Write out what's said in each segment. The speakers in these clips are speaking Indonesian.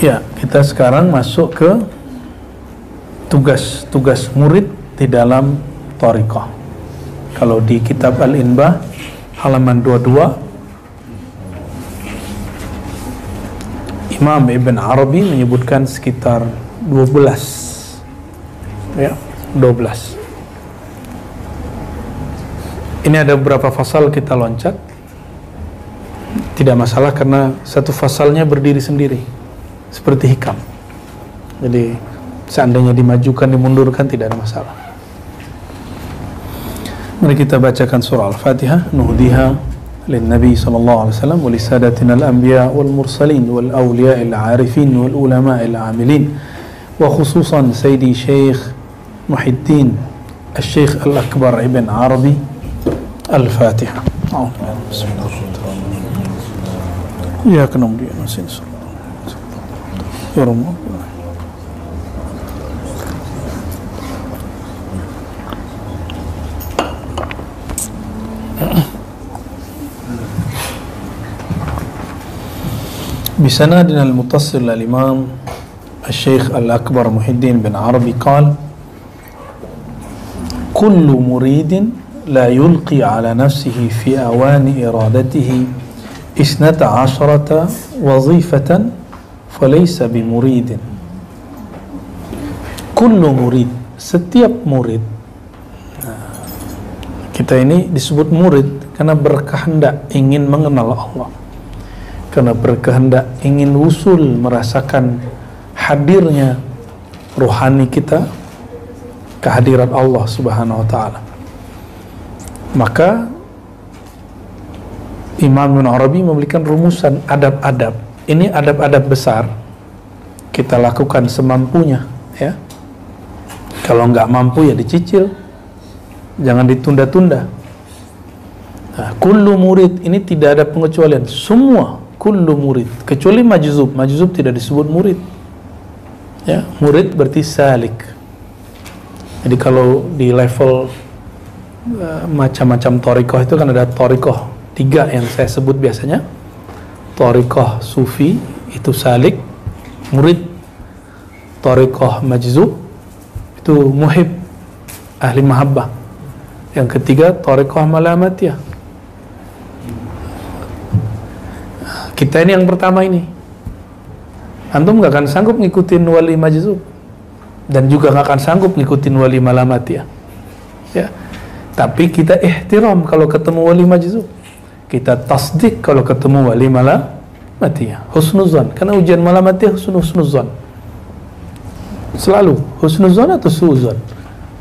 Ya, kita sekarang masuk ke tugas murid di dalam thariqah. Kalau di kitab Al-Inbah halaman 22, Imam Ibn Arabi menyebutkan sekitar 12. Ya, 12. Ini ada beberapa fasal kita loncat. Tidak masalah karena satu fasalnya berdiri sendiri. Seperti hikam. Jadi seandainya dimajukan, dimundurkan tidak ada masalah. Mari kita bacakan surah Al-Fatihah. Nuhdiha lin Nabi sallallahu alaihi wasallam wa lisadatina al-anbiya wal mursalin wal awliya al-arifin wal ulama al-amilin wa khususan Sayyidi Syekh Muhyiddin Al-Syekh Al-Akbar Ibn Arabi. Al-Fatihah. Bismillahirrahmanirrahim. Ya kanam dia nasin. Ya Rabb. بسنادنا المتصل للإمام الشيخ الأكبر محي الدين بن عربي قال: كل مريد لا يلقي على نفسه في أوان إرادته 12 وظيفة فليس بمريد. كل مريد, setiap murid. Kita ini disebut murid karena berkehendak ingin mengenal Allah, karena berkehendak ingin usul merasakan hadirnya rohani kita, kehadiran Allah Subhanahu wa taala. Maka Imam Ibn Arabi memberikan rumusan adab-adab. Ini adab-adab besar, kita lakukan semampunya, ya. Kalau nggak mampu ya dicicil, jangan ditunda-tunda. Nah, kullu murid ini tidak ada pengecualian, semua kullu murid, kecuali majzub. Majzub tidak disebut murid, ya. Murid berarti salik. Jadi kalau di level macam-macam thariqah itu kan ada thariqah 3 yang saya sebut biasanya. Thariqah sufi itu salik, murid. Thariqah majzub itu muhib, ahli mahabbah. Yang ketiga thariqah malamatiyah. Kita ini yang pertama ini. Antum gak akan sanggup ngikutin wali majzub, dan juga gak akan sanggup ngikutin wali malamatiyah, ya. Tapi kita ihtiram kalau ketemu wali majzub, kita tasdik kalau ketemu wali malamatiyah, husnuzan. Karena ujian malamatiyah husnuzan, selalu husnuzan atau suuzan,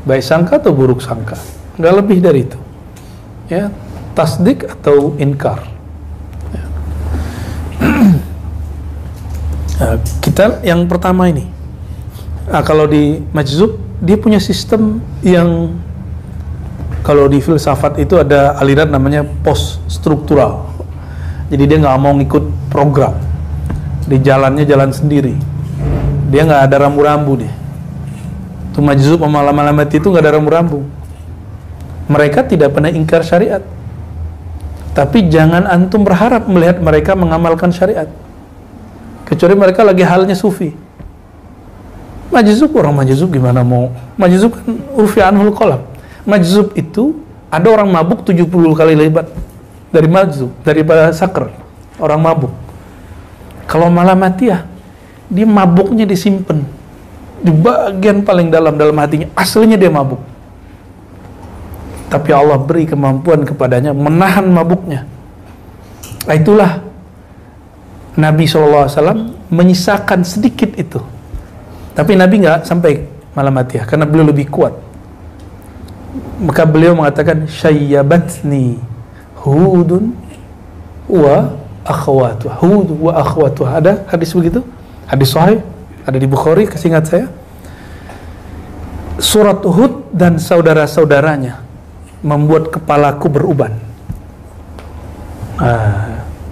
baik sangka atau buruk sangka, nggak lebih dari itu, ya. Tasdik atau inkar, ya. Nah, kita yang pertama ini. Nah, kalau di majzub dia punya sistem yang, kalau di filsafat itu ada aliran namanya post struktural. Jadi dia nggak mau ngikut program, di jalannya jalan sendiri. Dia nggak ada rambu-rambu dia. Itu majzub sama malamat itu nggak ada rambu-rambu. Mereka tidak pernah ingkar syariat, tapi jangan antum berharap melihat mereka mengamalkan syariat, kecuali mereka lagi halnya sufi. Majzub, orang majzub gimana mau? Majzub kan urfi anhul qalam. Majzub itu ada orang mabuk 70 kali lipat dari majzub, daripada sakr, orang mabuk. Kalau malamatiyah, dia mabuknya disimpan di bagian paling dalam hatinya, aslinya dia mabuk, tapi Allah beri kemampuan kepadanya menahan mabuknya. Nah, itulah Nabi SAW menyisakan sedikit itu, tapi Nabi nggak sampai malamatiyah karena beliau lebih kuat. Maka beliau mengatakan syayyabatni Hudun wa akhwatuha. Hud wa akhwatuha. Ada hadis begitu? Hadis sahih, ada di Bukhari, kesingat saya. Surat Hud dan saudara-saudaranya membuat kepalaku beruban.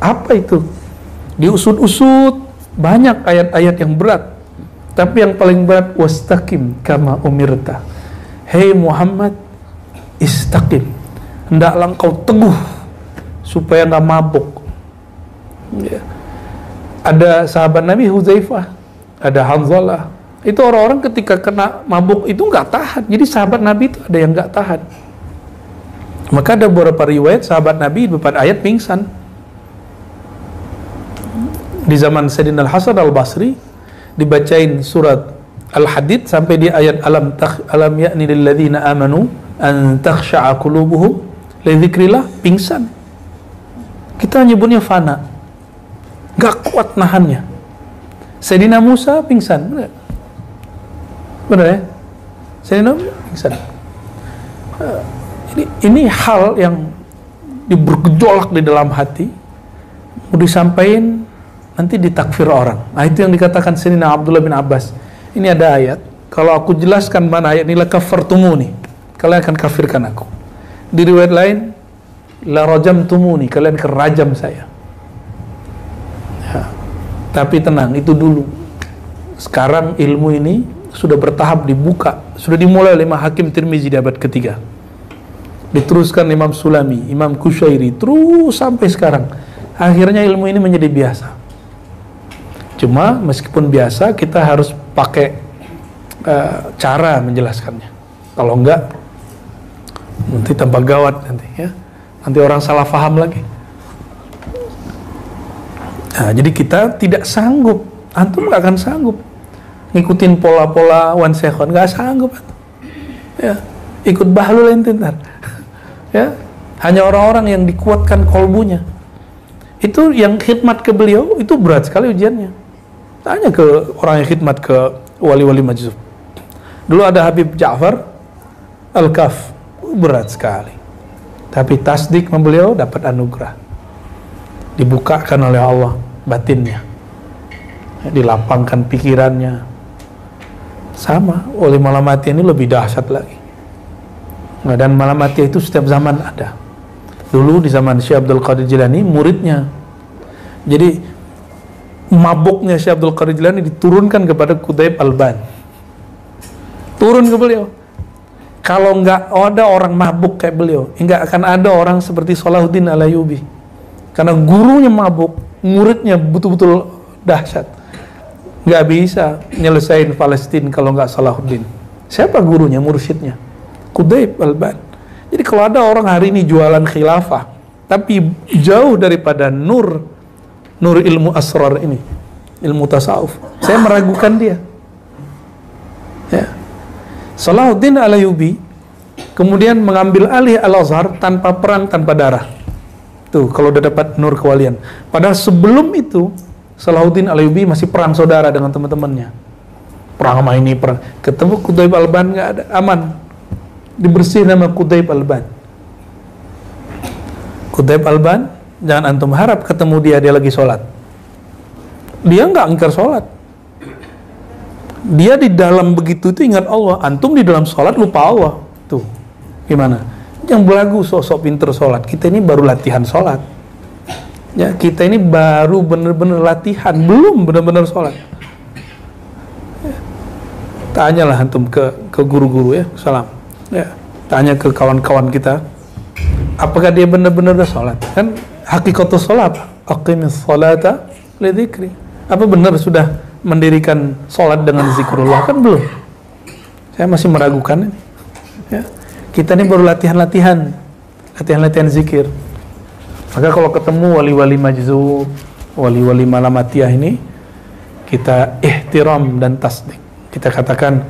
Apa itu? Diusut-usut, banyak ayat-ayat yang berat. Tapi yang paling berat, wastaqim kama umirta. Hei Muhammad, istaqim, hendaklah engkau teguh supaya nggak mabuk, ya. Ada sahabat Nabi Hudzaifah ada Hanzalah. Itu orang-orang ketika kena mabuk itu nggak tahan. Jadi sahabat Nabi itu ada yang nggak tahan. Maka ada beberapa riwayat sahabat Nabi beberapa ayat pingsan. Di zaman Sayyidina Al-Hasan Al-Basri dibacain surat Al-Hadid sampai di ayat alam ya'ni lil ladzina amanu an takhsha'a qulubuhum li dzikrillah, pingsan. Kita nyebutnya fana. Nggak kuat nahannya. Sayyidina Musa pingsan, benar? Benar ya? Sayyidina Musa pingsan. Ini hal yang bergejolak di dalam hati, mau disampaikan nanti ditakfir orang. Nah itu yang dikatakan Sayyidina Abdullah bin Abbas. Ini ada ayat, kalau aku jelaskan mana ayat ini, la kafartumuni, kalian akan kafirkan aku. Di riwayat lain, la rajamtumuni, kalian akan rajam saya. Ya. Tapi tenang, itu dulu. Sekarang ilmu ini sudah bertahap dibuka, sudah dimulai oleh Imam Hakim Tirmizi di abad ketiga, diteruskan Imam Sulami, Imam Kusyairi, terus sampai sekarang. Akhirnya ilmu ini menjadi biasa. Cuma meskipun biasa, kita harus pakai cara menjelaskannya. Kalau enggak, nanti tambah gawat nanti ya. Nanti orang salah paham lagi. Nah, jadi kita tidak sanggup. Antum nggak akan sanggup ngikutin pola-pola one second, nggak sanggup. Ya, ikut bahlul ente ntar. Ya, hanya orang-orang yang dikuatkan kolbunya. Itu yang khidmat ke beliau itu berat sekali ujiannya. Tanya ke orang yang khidmat ke wali-wali majzub. Dulu ada Habib Ja'far Al-Kaf, berat sekali. Tapi tasdik beliau dapat anugerah. Dibukakan oleh Allah batinnya. Dilapangkan pikirannya. Sama, oleh malam mati ini lebih dahsyat lagi. Nah, dan malam mati itu setiap zaman ada. Dulu di zaman Syekh Abdul Qadir Jilani, muridnya. Jadi mabuknya Syekh Abdul Qadir Jilani diturunkan kepada Quthaib Alban. Turun ke beliau. Kalau nggak ada orang mabuk kayak beliau, nggak akan ada orang seperti Salahuddin Al-Ayyubi. Karena gurunya mabuk, muridnya betul-betul dahsyat. Nggak bisa nyelesain Palestina kalau nggak Salahuddin. Siapa gurunya, mursyidnya? Quthaib Alban. Jadi kalau ada orang hari ini jualan khilafah, tapi jauh daripada nur ilmu asrar ini, ilmu tasawuf, saya meragukan dia. Ya. Salahuddin Al-Ayyubi kemudian mengambil alih Al-Azhar tanpa perang, tanpa darah. Tuh, kalau udah dapat nur kewalian. Padahal sebelum itu Salahuddin Al-Ayyubi masih perang saudara dengan teman-temannya. Perang sama ini, perang. Ketemu Quthaib Alban, nggak ada, aman. Dibersih nama Quthaib Alban. Quthaib Alban, jangan antum harap ketemu dia lagi sholat. Dia nggak ingkar sholat. Dia di dalam begitu itu ingat Allah. Antum di dalam sholat lupa Allah. Tuh, gimana? Yang belagu sosok pinter sholat. Kita ini baru latihan sholat. Ya, kita ini baru bener-bener latihan, belum bener-bener sholat. Ya. Tanyalah antum ke guru-guru ya, salam. Ya, tanya ke kawan-kawan kita, apakah dia benar-benar sholat? Kan hakikatus sholat, aqimis sholata li dzikri. Apa benar sudah mendirikan sholat dengan zikrullah? Kan belum. Saya masih meragukan ini. Ya. Kita ini baru latihan-latihan zikir. Maka kalau ketemu wali-wali majzub, wali-wali malamatiyah ini, kita ihtiram dan tasdik. Kita katakan,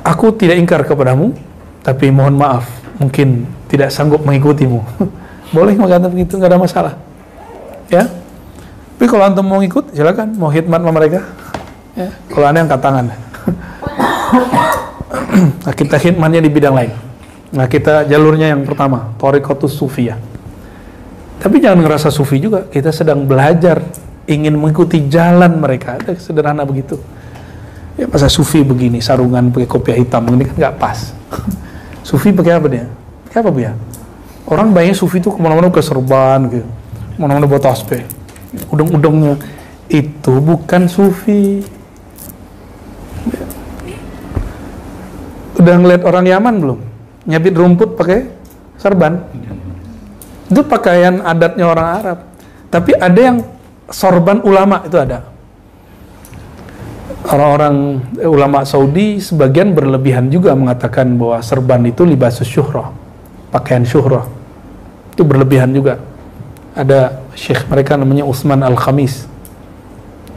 aku tidak ingkar kepadamu, tapi mohon maaf, mungkin tidak sanggup mengikutimu. Boleh mengatakan begitu, nggak ada masalah. Ya. Tapi kalau antum mau ikut, silakan. Mau khidmat sama mereka. Ya. Kalau aneh angkat tangan. Nah, kita khidmatnya di bidang lain. Nah, kita jalurnya yang pertama, Thariqatus Sufiyah. Tapi jangan ngerasa sufi juga. Kita sedang belajar, ingin mengikuti jalan mereka. Ada sederhana begitu. Ya, masa sufi begini, sarungan pakai kopiah hitam, ini kan nggak pas. Sufi pakai apa dia? Pakai apa dia? Orang banyak sufi itu kemana-mana ke serban, gitu. Kemana-mana buat tasbih. Udeng-udengnya itu bukan sufi. Udah ngeliat orang Yaman belum? Nyabit rumput pakai serban. Itu pakaian adatnya orang Arab. Tapi ada yang sorban ulama itu ada. Orang-orang ulama Saudi sebagian berlebihan juga mengatakan bahwa serban itu libasus syuhrah, pakaian syuhrah. Itu berlebihan juga. Ada syekh mereka namanya Utsman Al-Khamis.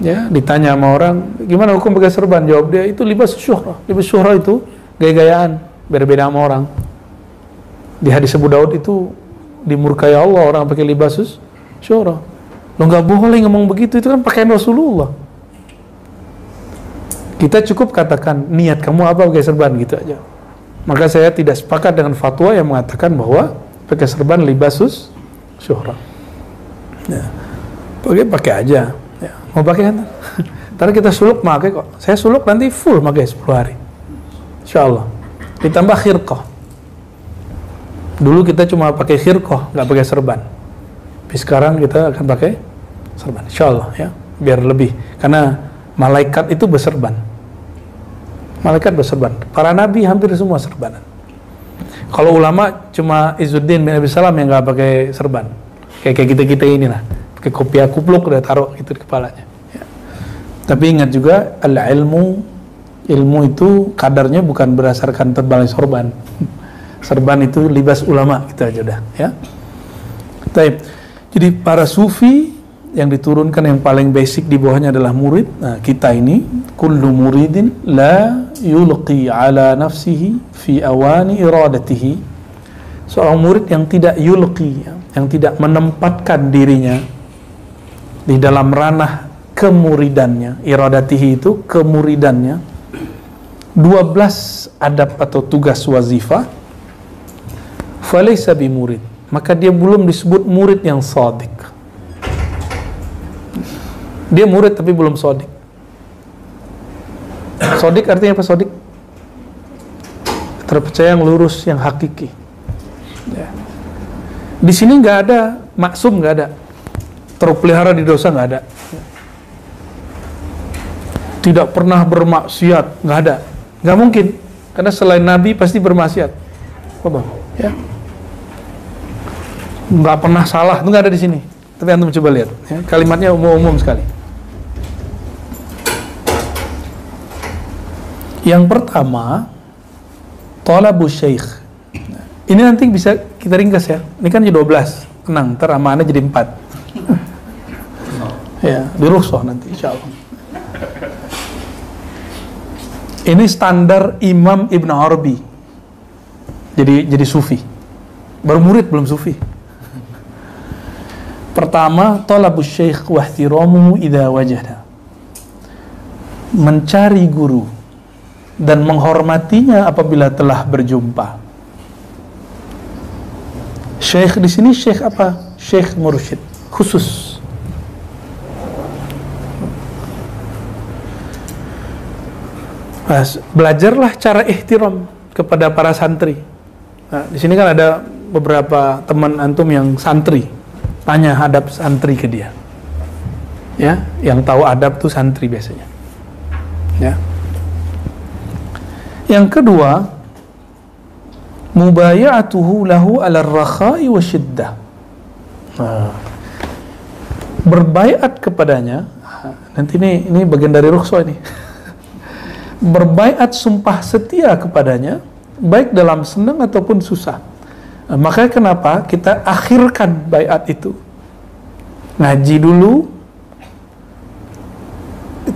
Ya, ditanya sama orang, gimana hukum pakai serban? Jawab dia, itu libasus syuhrah. Libasus syuhrah itu gaya-gayaan, beda-beda sama orang. Di hadis Abu Daud itu dimurkai Allah orang pakai libasus syuhrah. Lo nggak boleh ngomong begitu, itu kan pakaian Rasulullah. Kita cukup katakan niat kamu apa pakai serban gitu aja. Maka saya tidak sepakat dengan fatwa yang mengatakan bahwa pakai serban libasus syuhrah. Ya, pakai aja. Ya, mau pakai kan? Ntar kita suluk pakai kok. Saya suluk nanti full pakai 10 hari. Insyaallah. Ditambah khirqah. Dulu kita cuma pakai khirqah, nggak pakai serban. Tapi sekarang kita akan pakai serban, insyaallah ya, biar lebih. Karena malaikat itu berserban. Malaikat berserban. Para nabi hampir semua serbanan. Kalau ulama cuma Izzuddin bin Abi Salam yang nggak pakai serban. Kayak kita ini lah, pakai kopiah kupluk udah taruh gitu di kepalanya. Ya. Tapi ingat juga ilmu itu kadarnya bukan berdasarkan tebalnya sorban. Serban itu libas ulama, gitu aja udah ya. Baik. Jadi para sufi yang diturunkan yang paling basic di bawahnya adalah murid. Nah, kita ini kullu muridin la yulqi ala nafsihi fi awani iradatihi. Seorang murid yang tidak yulqi, yang tidak menempatkan dirinya di dalam ranah kemuridannya. Iradatihi itu kemuridannya. 12 adab atau tugas wazifah. Falaysa bimurid, maka dia belum disebut murid yang shadiq. Dia murid tapi belum shadiq. Shadiq artinya apa shadiq? Terpercaya, yang lurus, yang hakiki. Ya. Di sini nggak ada maksum, nggak ada. Terpelihara di dosa, nggak ada. Tidak pernah bermaksiat, nggak ada. Nggak mungkin, karena selain Nabi pasti bermaksiat. Apa? Ya. Nggak pernah salah, itu nggak ada di sini. Tapi antum coba lihat, ya, kalimatnya umum-umum sekali. Yang pertama, talabus syekh. Ini nanti bisa kita ringkas ya. Ini kan jadi 12, tenang, ntar amanah jadi 4. Ya, di rukhsah nanti insyaallah. Ini standar Imam Ibn Arabi. Jadi sufi. Baru murid belum sufi. Pertama, talabus syekh wa ihtiramuhu idza wajada. Mencari guru dan menghormatinya apabila telah berjumpa. Syekh di sini syekh apa? Syekh mursyid khusus. Belajarlah cara ihtiram kepada para santri. Nah, di sini kan ada beberapa teman antum yang santri. Tanya adab santri ke dia. Ya, yang tahu adab tuh santri biasanya. Ya. Yang kedua, mubaya'atuhu lahu 'ala ar-rakha'i wasyiddah. Berbaiat kepadanya. Nanti ini bagian dari rukhsah ini. Berbaiat sumpah setia kepadanya baik dalam senang ataupun susah. Makanya kenapa kita akhirkan baiat itu, ngaji dulu,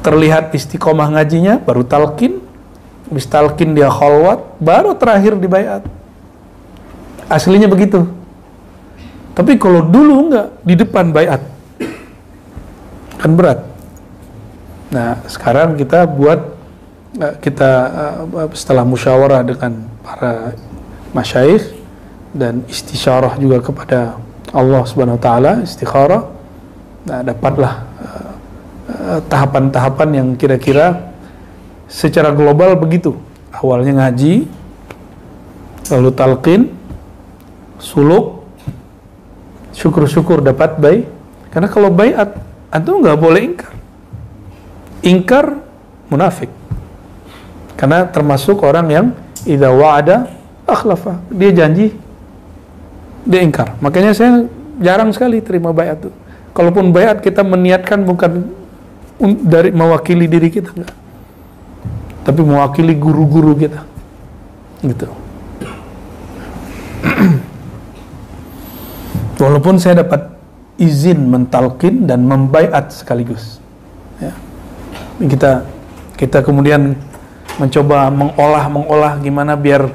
terlihat istiqomah ngajinya, baru talqin, habis talqin dia khalwat, baru terakhir di baiat. Aslinya begitu. Tapi kalau dulu enggak, di depan baiat kan berat. Nah sekarang kita buat, setelah musyawarah dengan para masyayikh dan istisyarah juga kepada Allah Subhanahu wa taala, istikharah, nah dapatlah tahapan-tahapan yang kira-kira secara global begitu. Awalnya ngaji, lalu talqin, suluk, syukur-syukur dapat baik. Karena kalau baiat, antum nggak boleh ingkar. Ingkar munafik. Karena termasuk orang yang idza wa'ada akhlafa, dia janji dia ingkar. Makanya saya jarang sekali terima baiat itu. Kalaupun bayat kita meniatkan bukan dari mewakili diri kita, enggak, tapi mewakili guru-guru kita, gitu. Walaupun saya dapat izin mentalkin dan membaiat sekaligus, ya. Kita kemudian mencoba mengolah gimana biar,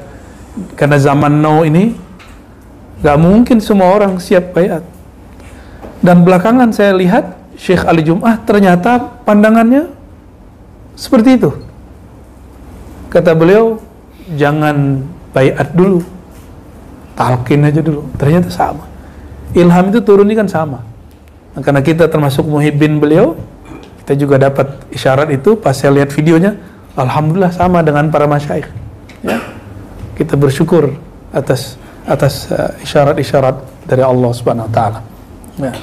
karena zaman now ini gak mungkin semua orang siap baiat. Dan belakangan saya lihat Syekh Ali Jum'ah ternyata pandangannya seperti itu. Kata beliau, jangan baiat dulu, talqin aja dulu. Ternyata sama. Ilham itu turun ini kan sama. Nah, karena kita termasuk muhibbin beliau, kita juga dapat isyarat itu. Pas saya lihat videonya, alhamdulillah sama dengan para masyaikh, ya. Kita bersyukur atas isyarat-isyarat dari Allah Subhanahu wa taala, ya.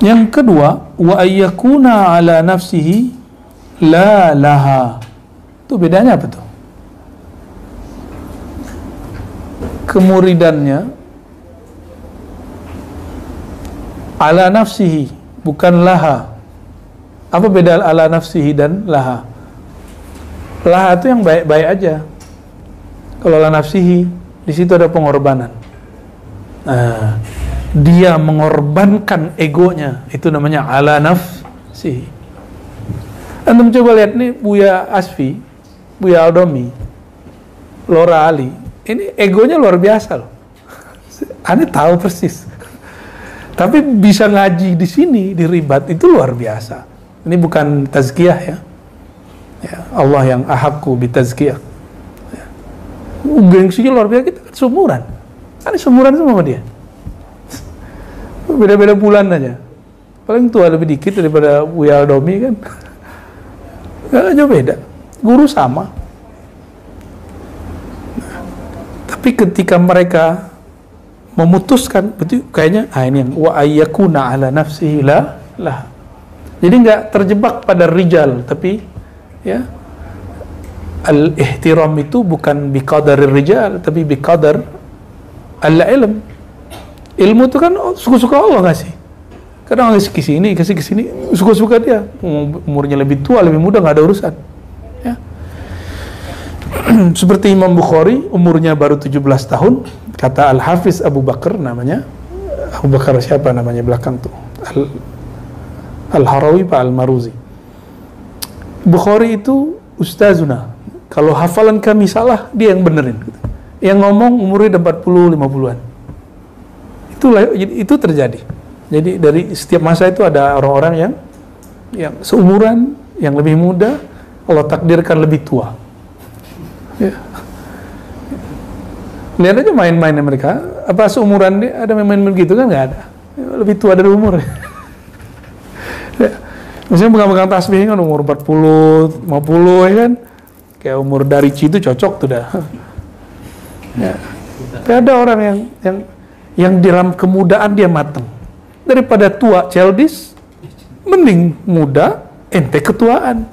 Yang kedua, wa ayyakuna ala nafsihi la laha. Itu bedanya apa tuh? Kemuridannya ala nafsihi, bukan laha. Apa beda ala nafsihi dan laha? Laha itu yang baik-baik aja. Kalau ala nafsihi, di situ ada pengorbanan. Nah, dia mengorbankan egonya, itu namanya ala nafsihi. Antum coba lihat nih Buya Asfi, Buya Aldomi, Lora Ali. Ini egonya luar biasa loh. Ane tahu persis. Tapi bisa ngaji di sini, di Ribat, itu luar biasa. Ini bukan tazkiyah, ya. Ya, Allah yang ahakku bi tazkiyah. Ya. Gengsinya luar biasa, kita kan seumuran. Ane seumuran sama dia. Beda-beda bulan aja. Paling tua lebih dikit daripada Buya Aldomi kan. Gak jauh beda. Guru sama. Tapi ketika mereka memutuskan, betul kayaknya, ini yang wa ayyakuna ala nafsihi la. Jadi nggak terjebak pada rijal, tapi ya al-ihtiram itu bukan biqadar rijal, tapi biqadar al-ilm. Ilmu itu kan suka-suka Allah ngasih. Kadang ngasih ke sini, suka-suka dia. Umurnya lebih tua, lebih muda, nggak ada urusan. Ya. Seperti Imam Bukhari, umurnya baru 17 tahun, kata Al-Hafiz Abu Bakar namanya. Abu Bakar siapa namanya belakang tuh? Al-Harawi Pak Al-Maruzi. Bukhari itu ustazuna. Kalau hafalan kami salah, dia yang benerin. Yang ngomong umurnya 40, 50-an. Itu terjadi. Jadi dari setiap masa itu ada orang-orang yang seumuran, yang lebih muda, Allah takdirkan lebih tua. Ya. Lihat aja main-mainnya mereka. Apa seumuran dia ada main-main begitu kan? Nggak ada. Lebih tua dari umur. Ya. Misalnya pegang-pegang tasbih kan umur 40, 50 ya kan? Kayak umur dari itu cocok tuh dah. Ya. Tapi ada orang yang di dalam kemudaan dia matang. Daripada tua childish, mending muda ente ketuaan.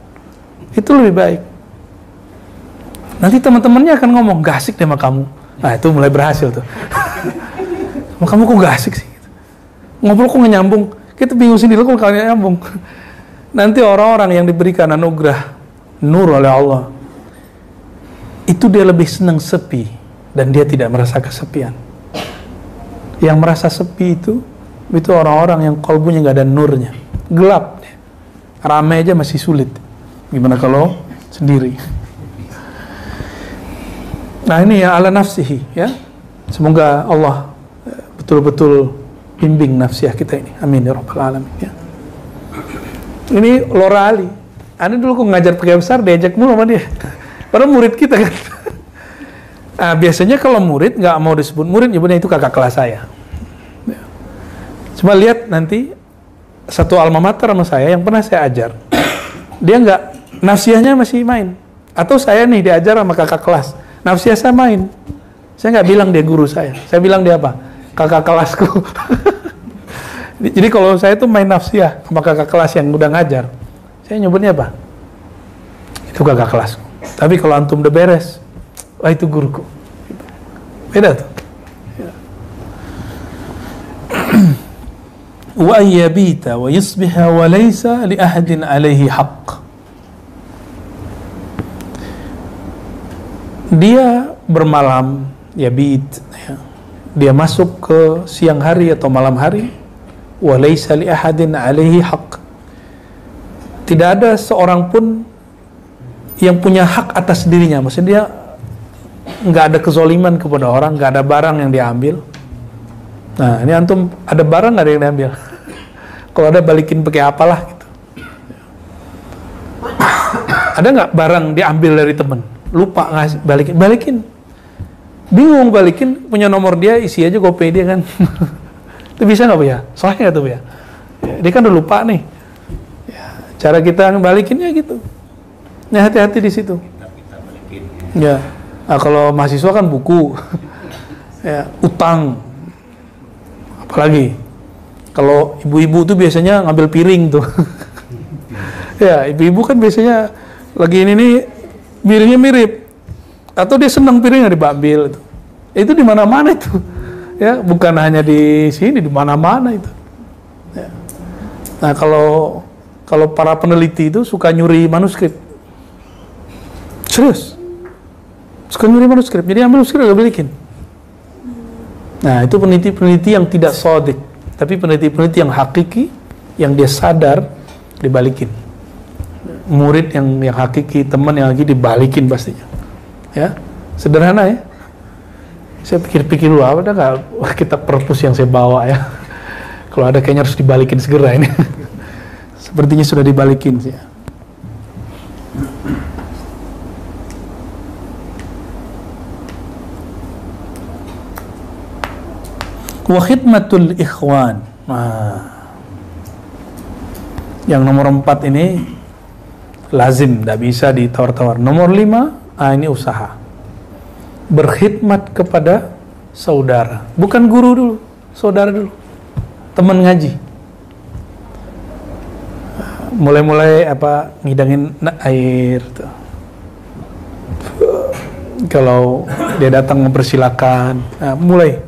Itu lebih baik. Nanti teman-temannya akan ngomong, gak asik deh sama kamu. Nah itu mulai berhasil tuh. Sama kamu kok gak asik sih? Ngobrol kok gak nyambung? Kita bingung sendiri kok gak nyambung. Nanti orang-orang yang diberikan anugerah nur oleh Allah, itu dia lebih senang sepi. Dan dia tidak merasa kesepian. Yang merasa sepi itu orang-orang yang kalbunya gak ada nurnya. Gelap. Ramai aja masih sulit. Gimana kalau sendiri? Nah ini ya ala nafsihi, ya. Semoga Allah betul-betul bimbing nafsiyah kita ini. Amin ya rabbal alamin, ya. Ini Lora Ali. Ane dulu kok ngajar pakai besar diajak mulu sama dia. Padahal murid kita kan. Nah, biasanya kalau murid nggak mau disebut murid, nyebutnya itu kakak kelas saya. Ya. Cuma lihat nanti satu alma mater sama saya yang pernah saya ajar. Dia nggak, nafsiyahnya masih main. Atau saya nih diajar sama kakak kelas. Nafsiyah saya main. Saya nggak bilang dia guru saya bilang dia apa? Kakak kelasku. Jadi kalau saya tuh main nafsiyah sama kakak kelas yang udah ngajar, saya nyebutnya apa? Itu kakak kelasku. Tapi kalau antum udah beres, wah itu guruku. Beda tuh. Ya. wa ayyabita wa yusbiha wa laysa li ahadin alaihi haqq. Dia bermalam, yabit, ya. Dia masuk ke siang hari atau malam hari, wa laysa li ahadin alaihi haqq. Tidak ada seorang pun yang punya hak atas dirinya. Maksudnya dia nggak ada kezoliman kepada orang, nggak ada barang yang diambil. Nah, ini antum ada barang nggak ada yang diambil? Kalau ada balikin pakai apalah gitu. Ada nggak barang diambil dari teman? Lupa ngasih, balikin. Bingung balikin, punya nomor dia, isi aja GoPay dia kan. Itu bisa nggak Bu ya? Soalnya nggak tuh Bu ya? Dia kan udah lupa nih. Ya, cara kita balikinnya gitu. Nah, hati-hati di situ. Ya, nah, kalau mahasiswa kan buku, ya, utang, apalagi kalau ibu-ibu tuh biasanya ngambil piring tuh. Ya, ibu-ibu kan biasanya lagi ini nih piringnya mirip, atau dia senang piringnya diambil itu di mana-mana itu. Ya, bukan hanya di sini, di mana-mana itu. Ya. Nah, kalau para peneliti itu suka nyuri manuskrip. Serius. Suka nyuri manuskrip. Jadi ambil manuskrip udah balikin. Nah, itu peneliti-peneliti yang tidak sodik, tapi peneliti-peneliti yang hakiki, yang dia sadar dibalikin. Murid yang hakiki, teman yang lagi dibalikin pastinya. Ya, sederhana ya. Saya pikir-pikir dulu, ada nggak kitab perpus yang saya bawa ya? Kalau ada kayaknya harus dibalikin segera ini. Sepertinya sudah dibalikin sih. Wa khidmatul ikhwan. Nah, yang nomor 4 ini lazim, tidak bisa ditawar-tawar. Nomor 5, ini usaha. Berkhidmat kepada saudara. Bukan guru dulu, saudara dulu. Teman ngaji. Mulai-mulai ngidangin air tuh. Kalau dia datang mempersilakan, mulai.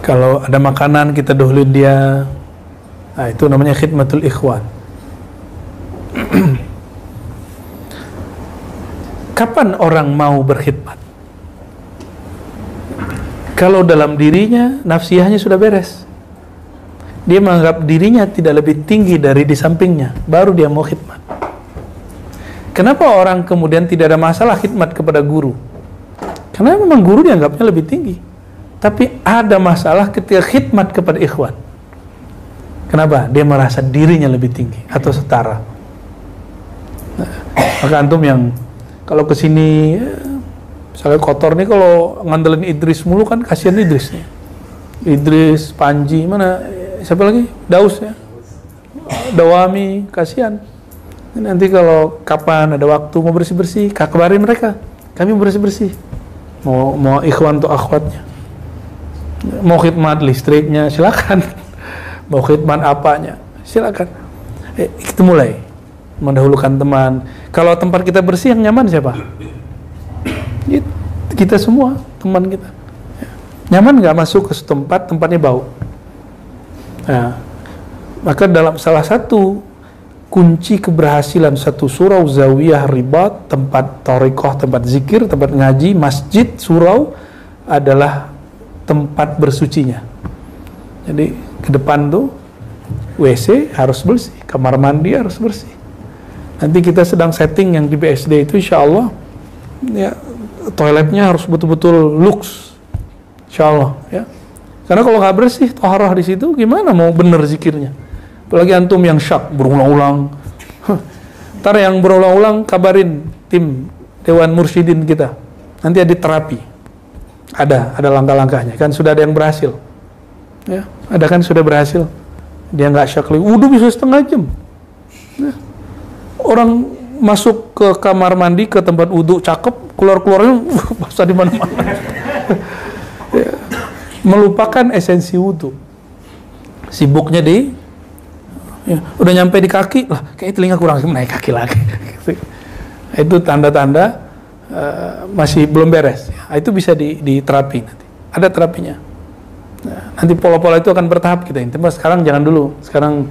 Kalau ada makanan kita dahuluin dia. Nah, itu namanya khidmatul ikhwan. Kapan orang mau berkhidmat? Kalau dalam dirinya nafsiyahnya sudah beres, dia menganggap dirinya tidak lebih tinggi dari di sampingnya, baru dia mau khidmat. Kenapa orang kemudian tidak ada masalah khidmat kepada guru? Karena memang guru dianggapnya lebih tinggi. Tapi ada masalah ketika khidmat kepada ikhwan. Kenapa? Dia merasa dirinya lebih tinggi atau setara. Nah, maka antum yang kalau kesini misalnya kotor nih, kalau ngandelin Idris mulu kan kasihan Idris nih. Idris, Panji, mana siapa lagi? Daus ya. Dawami, kasihan. Nanti kalau kapan ada waktu mau bersih-bersih, kabarin mereka. Kami mau bersih-bersih. Mau ikhwan atau akhwatnya. Mau khidmat listriknya, silakan. Mau khidmat apanya, silakan. Kita mulai mendahulukan teman. Kalau tempat kita bersih, yang nyaman siapa? Kita semua, teman kita. Nyaman nggak masuk ke tempat, tempatnya bau. Nah, maka dalam salah satu kunci keberhasilan satu surau, zawiyah, ribat, tempat thariqah, tempat zikir, tempat ngaji, masjid, surau adalah tempat bersucinya. Jadi ke depan tuh WC harus bersih, kamar mandi harus bersih. Nanti kita sedang setting yang di BSD itu, insya Allah ya, toiletnya harus betul-betul lux, insya Allah ya. Karena kalau nggak bersih, toharah di situ, gimana mau bener zikirnya? Apalagi antum yang syak berulang-ulang. Ntar yang berulang-ulang kabarin tim Dewan Mursyidin kita. Nanti ada terapi. Ada langkah-langkahnya. Kan sudah ada yang berhasil. Ya, ada kan sudah berhasil. Dia nggak syak lagi. Wudhu bisa setengah jam. Ya. Orang masuk ke kamar mandi, ke tempat wudhu cakep, keluar-keluarnya basah di mana-mana. Ya. Melupakan esensi wudhu. Sibuknya di ya, udah nyampe di kaki lah, kayak telinga kurang, naik kaki lagi. Itu tanda-tanda masih belum beres. Itu bisa diterapi nanti. Ada terapinya. Nah, nanti pola-pola itu akan bertahap kita. Tapi sekarang jangan dulu. Sekarang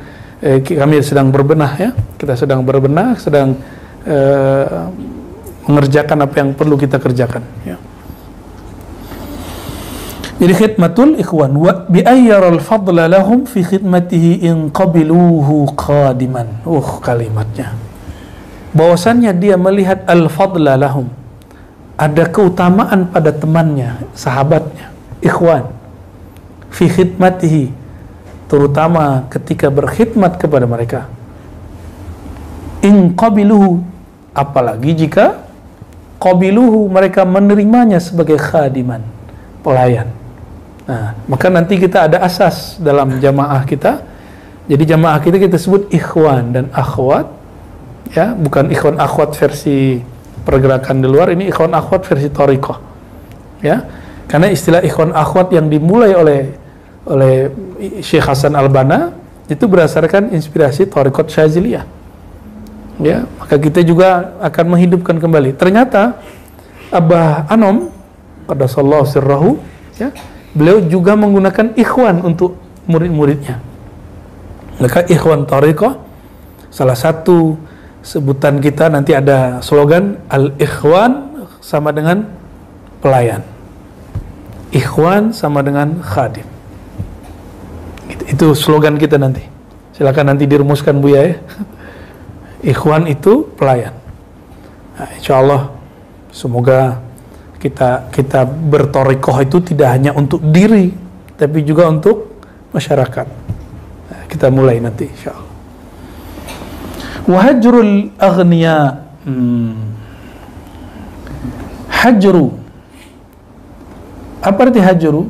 kami sedang berbenah ya. Kita sedang berbenah, sedang mengerjakan apa yang perlu kita kerjakan. Ya. Jadi khidmatul ikhwan wa bi ayyaral fadla lahum fi khidmatihi in qabiluhu qadiman. Kalimatnya. Bahwasannya dia melihat al-fadla lahum. Ada keutamaan pada temannya, sahabatnya, ikhwan. Fi khidmatihi, terutama ketika berkhidmat kepada mereka. In qabiluhu, apalagi jika qabiluhu, mereka menerimanya sebagai khadiman, pelayan. Nah, maka nanti kita ada asas dalam jamaah kita. Jadi jamaah kita sebut ikhwan dan akhwat, ya, bukan ikhwan akhwat versi pergerakan di luar, ini ikhwan akhwat versi thariqah, ya. Karena istilah ikhwan akhwat yang dimulai oleh Syekh Hasan Al-Banna itu berdasarkan inspirasi thariqat Syaziliyah, ya. Maka kita juga akan menghidupkan kembali. Ternyata Abah Anom qaddasallahu sirrahu, ya, beliau juga menggunakan ikhwan untuk murid-muridnya. Maka ikhwan thariqah, salah satu sebutan kita nanti ada slogan al-ikhwan sama dengan pelayan, ikhwan sama dengan khadim. Itu slogan kita nanti. Silakan nanti dirumuskan Buya, ya. Ikhwan itu pelayan. Nah, insya Allah semoga kita berthariqah itu tidak hanya untuk diri, tapi juga untuk masyarakat. Nah, kita mulai nanti insya Allah. Wahajrul aghniya, hajru, apa arti hajru?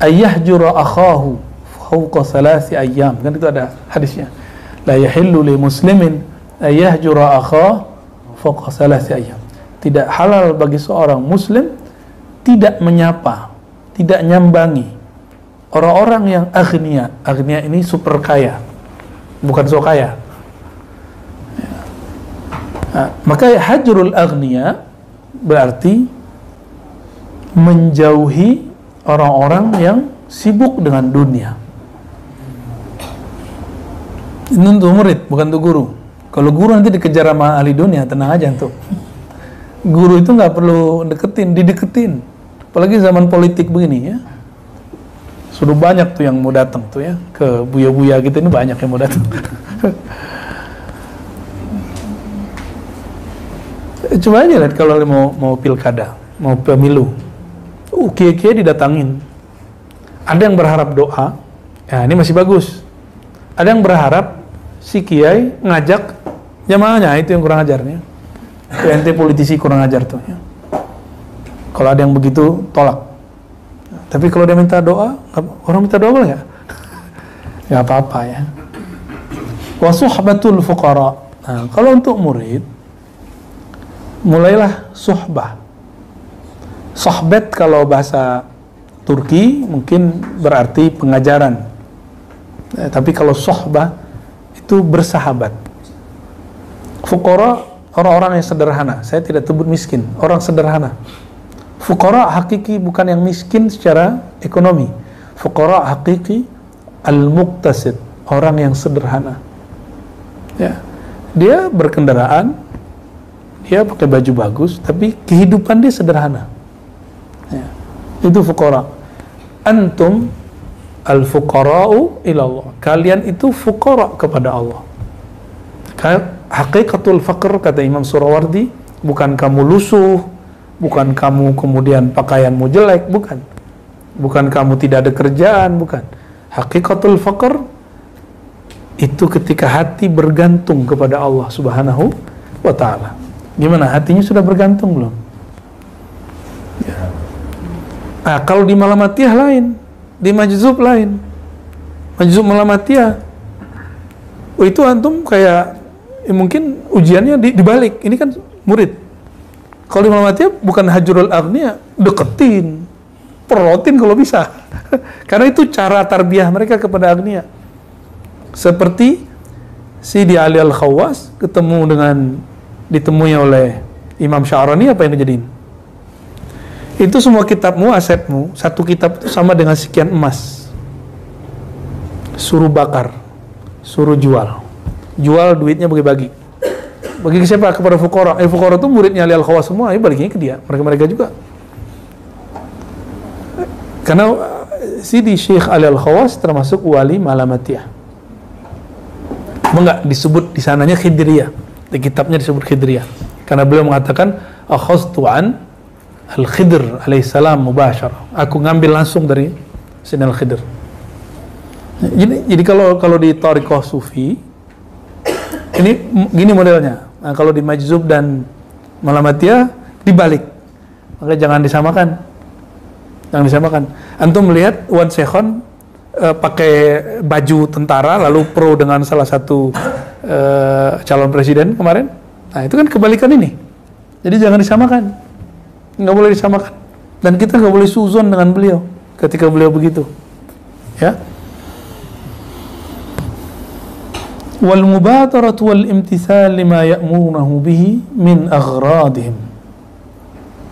Ayyahjura akhahu fawqa salasi ayyam, kan itu ada hadisnya. La yahillu li muslimin ayyahjura akhahu fawqa salasi ayyam. Tidak halal bagi seorang muslim tidak menyapa, tidak nyambangi orang-orang yang aghniya. Aghniya ini super kaya, bukan so kaya. Nah, maka hajrul aghniya berarti menjauhi orang-orang yang sibuk dengan dunia. Ini untuk murid, bukan untuk guru. Kalau guru nanti dikejar sama ahli dunia, tenang aja tuh. Guru itu nggak perlu dideketin. Apalagi zaman politik begini, ya. Sudah banyak tuh yang mau datang tuh, ya, ke buya-buya gitu, ini banyak yang mau datang. Coba aja lihat kalau mau pilkada, mau pemilu, kiai-kiai didatangin. Ada yang berharap doa, ya ini masih bagus. Ada yang berharap si kiai ngajak jamaahnya, itu yang kurang ajarnya. Ente politisi kurang ajar tuh, ya. Kalau ada yang begitu tolak. Tapi kalau dia minta doa, orang minta doa boleh nggak? Nggak apa-apa, ya. Wa suhbatul fuqara. Nah, kalau untuk murid, mulailah suhbah. Sohbet kalau bahasa Turki mungkin berarti pengajaran. Tapi kalau sohbah itu bersahabat. Fuqara, orang-orang yang sederhana. Saya tidak sebut miskin, orang sederhana. Fuqara hakiki bukan yang miskin secara ekonomi. Fuqara hakiki al-muqtasid, orang yang sederhana. Ya. Dia berkendaraan, dia pakai baju bagus, tapi kehidupan dia sederhana. Ya. Itu fuqara. Antum al-fuqara'u ilallah. Kalian itu fuqara kepada Allah. Hakikatul faqr, kata Imam Surawardi, bukan kamu lusuh, bukan kamu kemudian pakaianmu jelek, bukan. Bukan kamu tidak ada kerjaan, bukan. Hakikatul faqr itu ketika hati bergantung kepada Allah Subhanahu wa ta'ala. Gimana? Hatinya sudah bergantung belum? Ya. Nah, kalau di Malamatiyah lain, di Majzub lain. Majzub Malamatiyah, itu antum kayak mungkin ujiannya dibalik. Ini kan murid. Kalau di Malamatiyah bukan hajrul aghniya, deketin, perotin kalau bisa. Karena itu cara tarbiyah mereka kepada aghniya. Seperti Sidi Ali Al-Khawas ditemui oleh Imam Sya'rani, apa yang kejadian? Itu semua kitabmu, asetmu, satu kitab itu sama dengan sekian emas. Suruh bakar, suruh jual. Jual, duitnya bagi-bagi. Bagi ke siapa? Kepada fuqara. Fuqara itu muridnya Ali Al-Khawas semua, baginya ke dia, mereka-mereka juga. Karena Sidi Syekh Ali Al-Khawas termasuk wali Malamatiyah. Enggak disebut di sananya Khidriyah. Di kitabnya disebut Khidriyah. Karena beliau mengatakan akhadtu an Al-Khidr alaihissalam mubashar. Aku ngambil langsung dari Sayyidina Al-Khidr. Jadi kalau di Thariqah Sufi ini gini modelnya. Nah, kalau di Majzub dan Malamatiyah dibalik. Maka jangan disamakan. Jangan disamakan. Antum melihat Wan Sekhon pakai baju tentara lalu pro dengan salah satu calon presiden kemarin. Nah, itu kan kebalikan ini. Jadi jangan disamakan. Nggak boleh disamakan. Dan kita nggak boleh suzon dengan beliau ketika beliau begitu. Ya. Wal mubadaratu wal imtithal lima ya'murunahu bihi min aghradihim.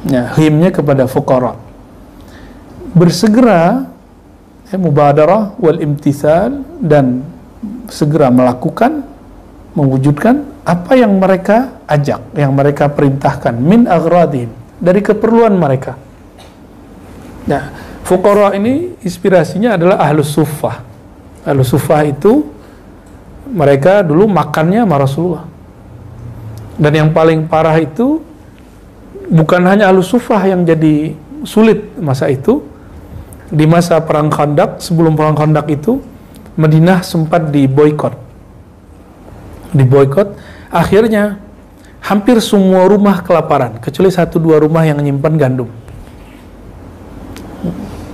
Ya, himnya kepada fuqara. Bersegera, mubadarah wal imtithal, dan segera melakukan, mewujudkan apa yang mereka ajak, yang mereka perintahkan, min aghradihim, dari keperluan mereka. Nah, fuqara ini inspirasinya adalah ahlus suffah. Ahlus suffah itu mereka dulu makannya sama Rasulullah. Dan yang paling parah itu bukan hanya ahlus suffah yang jadi sulit masa itu. Di masa perang Khandaq, sebelum perang Khandaq itu Madinah sempat diboikot. Akhirnya hampir semua rumah kelaparan kecuali 1-2 rumah yang menyimpan gandum.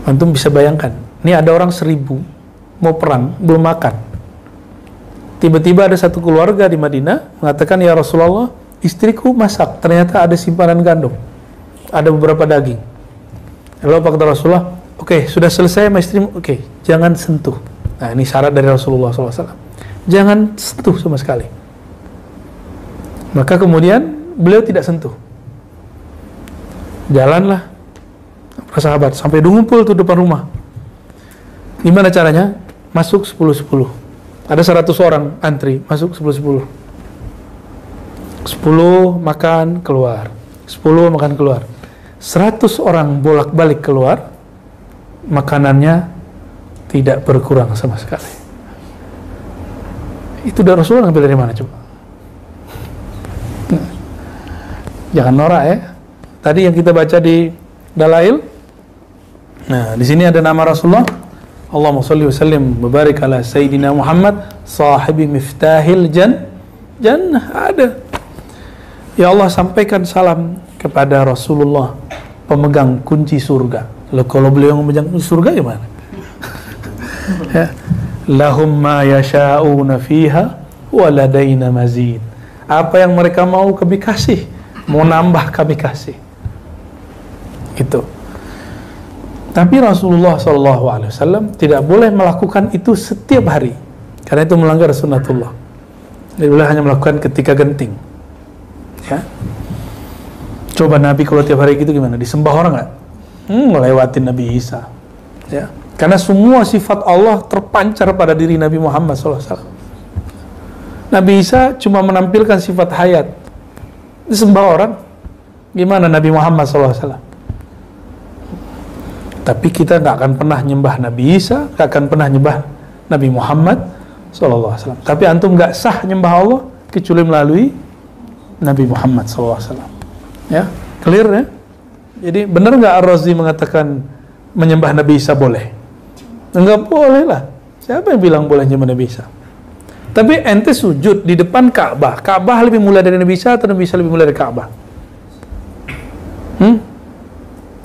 Antum bisa bayangkan, ini ada orang 1000 mau perang, belum makan. Tiba-tiba ada satu keluarga di Madinah mengatakan, ya Rasulullah, istriku masak, ternyata ada simpanan gandum, ada beberapa daging. Lalu apa kata Rasulullah? Oke, sudah selesai sama istrimu, oke, jangan sentuh. Nah, ini syarat dari Rasulullah SAW. Jangan sentuh sama sekali. Maka kemudian beliau tidak sentuh. Jalanlah para sahabat sampai ngumpul tuh depan rumah. Gimana caranya? Masuk 10-10. Ada 100 orang antri, masuk 10-10. 10 makan, keluar. 10 makan, keluar. 100 orang bolak-balik keluar, makanannya tidak berkurang sama sekali. Itu dari Rasulullah ngambil dari mana coba? Jangan norak ya. Tadi yang kita baca di Dalail. Nah, di sini ada nama Rasulullah. Allahumma shalli wa sallim wa barik ala Sayyidina Muhammad sahibi miftahil jannah. Ada. Ya Allah, sampaikan salam kepada Rasulullah, pemegang kunci surga. Loh, kalau beliau yang memegang kunci surga gimana? Ya. Lahum ma yasha'una fiha wa ladaina mazid. Apa yang mereka mau kami kasih, mau nambah kami kasih. Itu. Tapi Rasulullah SAW tidak boleh melakukan itu setiap hari, karena itu melanggar sunnatullah. Dia boleh hanya melakukan ketika genting. Ya. Coba Nabi kalau tiap hari gitu gimana? Disembah orang nggak? Ngelewatin Nabi Isa. Ya. Karena semua sifat Allah terpancar pada diri Nabi Muhammad SAW. Nabi Isa cuma menampilkan sifat hayat. Disembah orang. Gimana Nabi Muhammad SAW? Tapi kita nggak akan pernah nyembah Nabi Isa, nggak akan pernah nyembah Nabi Muhammad SAW. Tapi antum nggak sah nyembah Allah kecuali melalui Nabi Muhammad SAW. Ya, clear ya? Jadi benar nggak Ar-Razi mengatakan menyembah Nabi Isa boleh? Enggak boleh lah. Siapa yang bilang boleh nyembah Nabi Isa? Tapi ente sujud di depan Ka'bah. Ka'bah lebih mulia dari Nabi Isa atau Nabi Isa lebih mulia dari Ka'bah?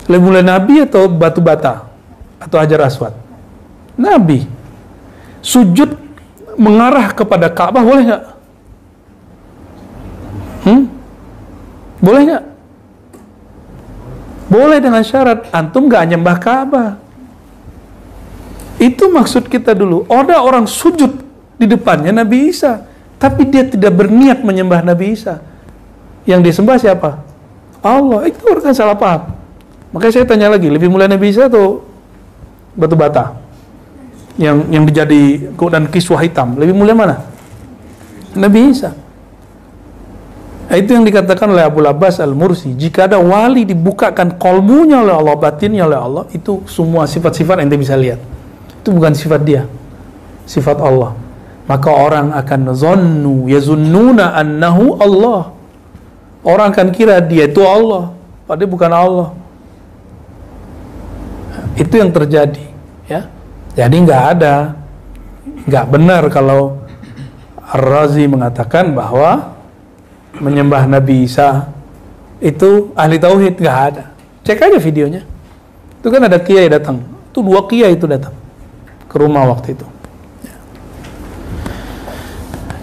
Lebih mulia Nabi atau batu bata atau Hajar Aswad? Nabi. Sujud mengarah kepada Ka'bah boleh nggak? Boleh nggak? Boleh dengan syarat antum nggak nyembah Ka'bah. Itu maksud kita dulu. Ada orang sujud di depannya Nabi Isa, tapi dia tidak berniat menyembah Nabi Isa. Yang disembah siapa? Allah. Itu orang salah paham. Makanya saya tanya lagi, lebih mulia Nabi Isa atau batu bata yang dijadi dan kiswah hitam, lebih mulia mana? Nabi Isa. Nah, itu yang dikatakan oleh Abu Abbas Al-Mursi, jika ada wali dibukakan kolbunya oleh Allah, batinnya oleh Allah, itu semua sifat-sifat ente bisa lihat. Itu bukan sifat dia, sifat Allah. Maka orang akan yazunnuna annahu Allah. Orang akan kira dia itu Allah, padahal bukan Allah. Itu yang terjadi, ya. Jadi nggak benar kalau Ar-Razi mengatakan bahwa menyembah Nabi Isa itu ahli tauhid. Nggak ada. Cek aja videonya. Itu kan ada kiai datang. Itu 2 kiai itu datang ke rumah waktu itu. Ya.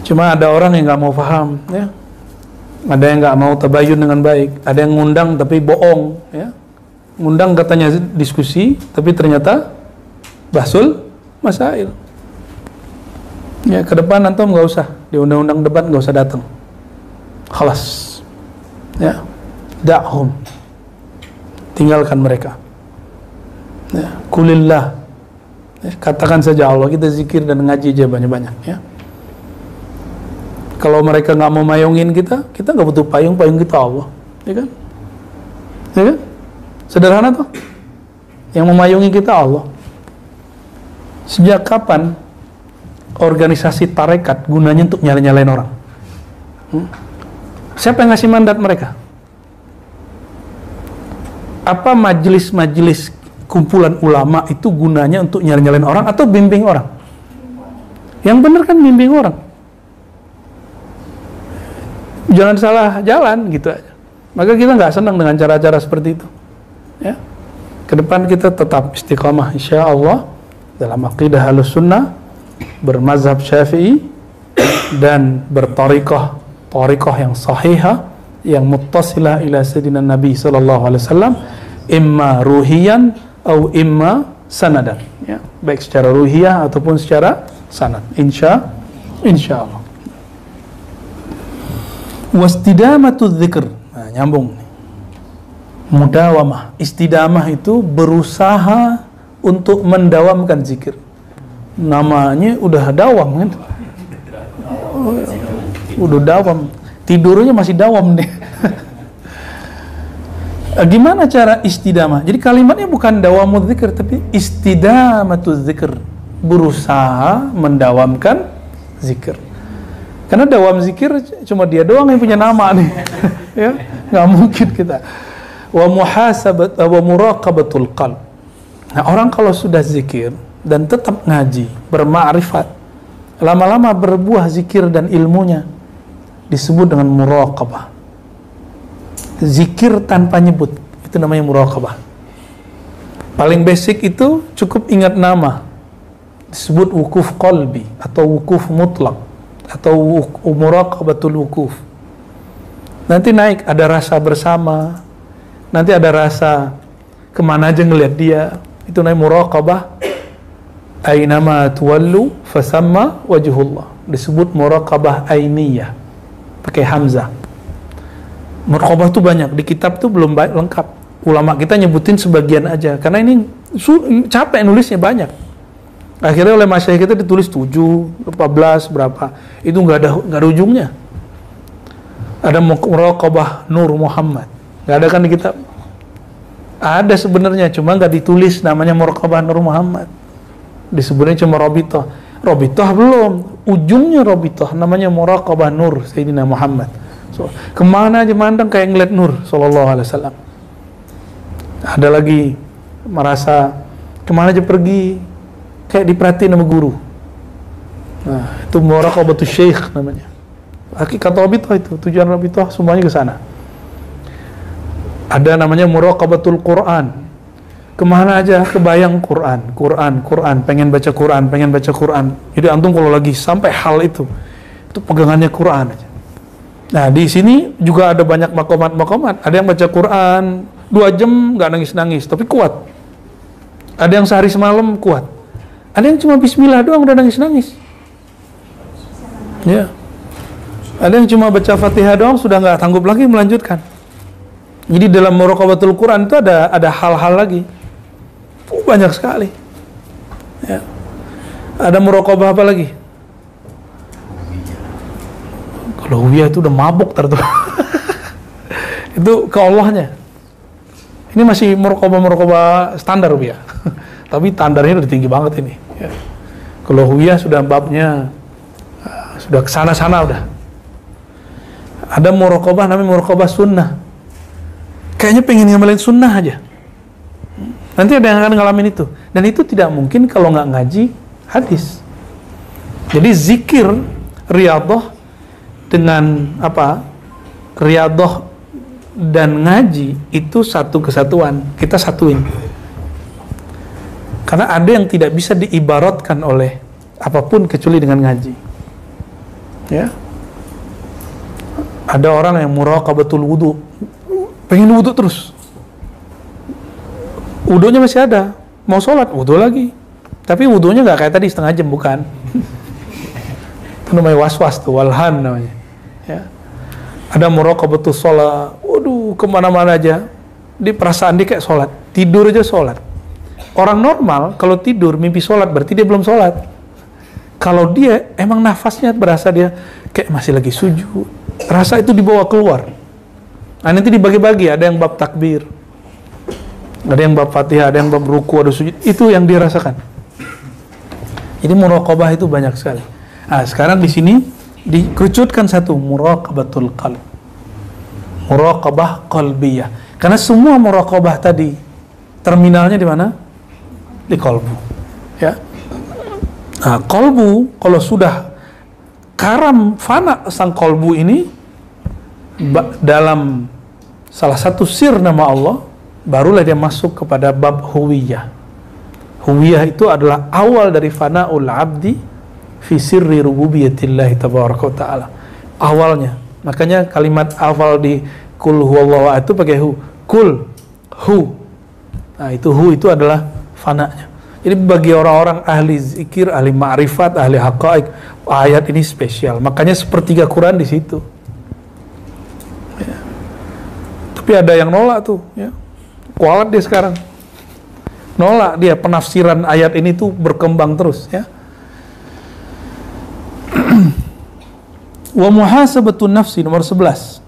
Cuma ada orang yang nggak mau paham, ya. Ada yang nggak mau tabayun dengan baik. Ada yang ngundang tapi bohong, ya. Ngundang katanya diskusi, tapi ternyata bahsul masail. Ya, ke depan antum nggak usah di undang-undang debat, nggak usah datang. Khalas, ya, da'hum, tinggalkan mereka. Ya, kulillah, ya, katakan saja Allah, kita zikir dan ngaji aja banyak-banyak, ya. Kalau mereka nggak mau mayungin kita nggak butuh payung kita Allah, ya kan? Ya kan? Sederhana tuh. Yang memayungi kita Allah. Sejak kapan organisasi tarekat gunanya untuk nyalain orang? Siapa yang ngasih mandat mereka? Apa majelis-majelis kumpulan ulama itu gunanya untuk nyalain orang atau bimbing orang? Yang benar kan bimbing orang. Jangan salah jalan gitu aja. Maka kita nggak senang dengan cara-cara seperti itu. Ya. Ke depan kita tetap istiqamah insyaallah dalam aqidah Ahlussunnah, bermazhab Syafi'i dan bertariqah yang sahihah yang muttasilah ila sayyidina Nabi sallallahu alaihi wasallam, imma ruhiyan atau imma sanadan, ya, baik secara ruhiyah ataupun secara sanad, insyaallah. Wastidamatu dzikr. Nah, nyambung. Mudawamah. Istidamah itu berusaha untuk mendawamkan zikir. Namanya udah dawam kan? Udah dawam. Tidurnya masih dawam nih. Gimana cara istidamah? Jadi kalimatnya bukan dawamul zikir, tapi istidamatul zikir. Berusaha mendawamkan zikir. Karena dawam zikir cuma dia doang yang punya nama nih. Ya, nggak mungkin kita. Wa muhasabat wa muraqabatul qalb. Nah, orang kalau sudah zikir dan tetap ngaji, bermakrifat, lama-lama berbuah zikir dan ilmunya, disebut dengan muraqabah. Zikir tanpa nyebut, itu namanya muraqabah. Paling basic itu cukup ingat nama, disebut wukuf qalbi atau wukuf mutlak atau muraqabatul wukuf. Nanti naik, ada rasa bersama, nanti ada rasa kemana aja ngelihat dia, itu namanya muraqabah. Ainama tuwallu fasamma wajhullah, disebut muraqabah ainiyah pakai hamzah. Muraqabah itu banyak, di kitab itu belum lengkap, ulama kita nyebutin sebagian aja karena ini capek nulisnya banyak. Akhirnya oleh masyayikh kita ditulis 7, 14 berapa, itu nggak ada ujungnya. Ada muraqabah Nur Muhammad, nggak ada kan di kitab? Ada sebenarnya, cuma nggak ditulis namanya muraqabah Nur Muhammad, disebutnya cuma Robitoh. Robitoh belum, ujungnya Robitoh, namanya muraqabah Nur Sayyidina Muhammad. So, kemana aja mandang kayak ngeliat Nur Sallallahu Alaihi Wasallam. Ada lagi merasa kemana aja pergi kayak diperhatiin sama guru. Nah, itu muraqabatul syekh namanya. Hakikat Robitoh itu, tujuan Robitoh semuanya ke sana. Ada namanya muraqabatul Quran. Kemana aja kebayang Quran, pengen baca Quran. Jadi antum kalau lagi sampai hal itu pegangannya Quran aja. Nah, di sini juga ada banyak makomat. Ada yang baca Quran 2 jam nggak nangis-nangis, tapi kuat. Ada yang sehari semalam kuat. Ada yang cuma bismillah doang udah nangis-nangis. Ya. Ada yang cuma baca Fatihah doang sudah nggak sanggup lagi melanjutkan. Jadi dalam muraqabatul Quran itu ada hal-hal lagi. Banyak sekali. Ya. Ada muraqabah apa lagi? Kalau Huwiyah itu udah mabuk tertuh. Itu ke Allahnya. Ini masih muraqabah standar Huwiyah. Tapi standarnya udah tinggi banget ini. Ya. Kalau Huwiyah sudah babnya sudah kesana-sana udah. Ada muraqabah namanya muraqabah sunnah. Kayaknya pengen ngamalin sunnah aja. Nanti ada yang akan ngalamin itu. Dan itu tidak mungkin kalau nggak ngaji hadis. Jadi zikir riyadhah dengan apa? Riyadhah dan ngaji itu satu kesatuan. Kita satuin. Karena ada yang tidak bisa diibaratkan oleh apapun kecuali dengan ngaji. Ya. Ada orang yang muraqabatul wudu, pengen wudu terus. Wudunya masih ada, mau sholat wudu lagi. Tapi wudunya nggak kayak tadi setengah jam, bukan. Itu namanya was-was tuh, walhan namanya. Ya. Ada muraqabatul sholat, waduh kemana-mana aja. Di perasaan dia kayak sholat, tidur aja sholat. Orang normal kalau tidur mimpi sholat berarti dia belum sholat. Kalau dia emang nafasnya berasa dia kayak masih lagi sujud, rasa itu dibawa keluar. Nah nanti dibagi-bagi, ada yang bab takbir, ada yang bab fatihah, ada yang bab ruku, ada sujud, itu yang dirasakan. Jadi muraqabah itu banyak sekali. Nah sekarang di sini dikerucutkan satu, muraqabatul qalb, muraqabah qalbiyah. Karena semua muraqabah tadi terminalnya di mana? Di qalbu. Ya. Nah, qalbu kalau sudah karam fana sang qalbu ini dalam salah satu sir nama Allah, barulah dia masuk kepada bab huwiyah. Huwiyah itu adalah awal dari fana'ul abdi fi sirri rububiyyatillahi tabaraka wa ta'ala. Awalnya. Makanya kalimat awal di kul huwallahu ahad itu pakai hu. Kul hu. Nah, itu hu itu adalah fana'nya. Jadi bagi orang-orang ahli zikir, ahli ma'rifat, ahli haqa'iq, ayat ini spesial. Makanya sepertiga Quran di situ. Ya. Tapi ada yang nolak tuh, ya. Kualat dia sekarang. Nolak dia, penafsiran ayat ini tuh berkembang terus, ya. Wa muhasabatun nafsi nomor 11.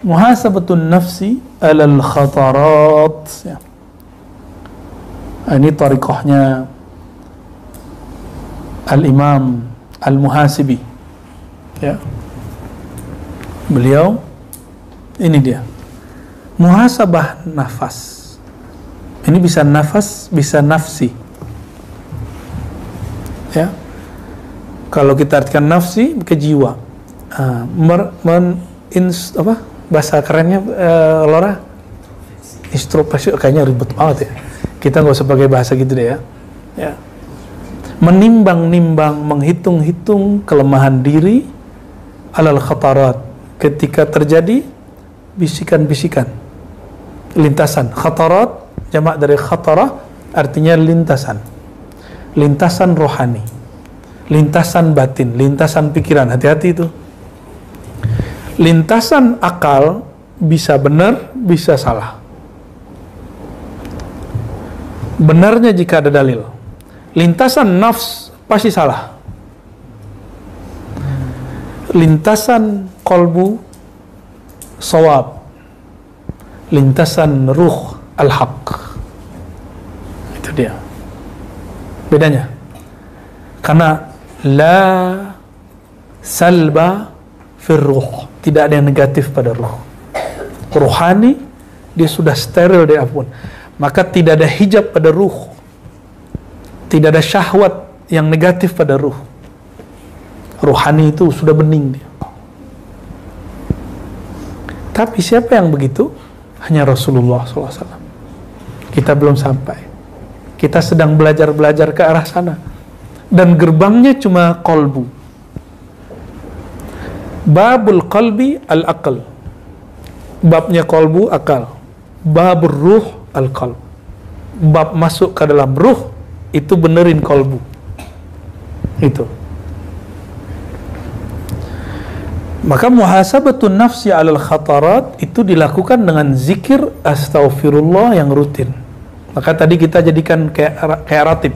Muhasabatun nafsi alal khatarat, ya. Ini tariqahnya Al-Imam Al-Muhasibi, ya. Beliau ini dia muhasabah nafas. Ini bisa nafas, bisa nafsi, ya. Kalau kita artikan nafsi ke jiwa, bahasa kerennya Lora, introspeksi, kayaknya ribet banget ya. Kita nggak usah pakai bahasa gitu deh, ya. Ya. Menimbang-nimbang, menghitung-hitung kelemahan diri alal khatarat, ketika terjadi bisikan-bisikan, lintasan. Khatarat jamak dari khatarah, artinya lintasan, lintasan rohani, lintasan batin, lintasan pikiran. Hati-hati itu. Lintasan akal bisa benar, bisa salah. Benarnya jika ada dalil. Lintasan nafs pasti salah. Lintasan kolbu sawab. Lintasan ruh al-haq. Itu dia bedanya. Karena la salba fir ruh, tidak ada yang negatif pada ruh. Ruhani dia sudah steril dari apapun. Maka tidak ada hijab pada ruh, tidak ada syahwat yang negatif pada ruh. Ruhani itu sudah bening dia. Tapi siapa yang begitu? Hanya Rasulullah SAW. Kita belum sampai. Kita sedang belajar-belajar ke arah sana. Dan gerbangnya cuma qalbu. Babul qalbi al-aql. Babnya qalbu akal. Babur ruh al-qalb. Bab masuk ke dalam ruh itu benerin qalbu. Itu. Maka muhasabatun nafsi 'alal khatarat itu dilakukan dengan zikir astaghfirullah yang rutin. Maka tadi kita jadikan kayak ratib.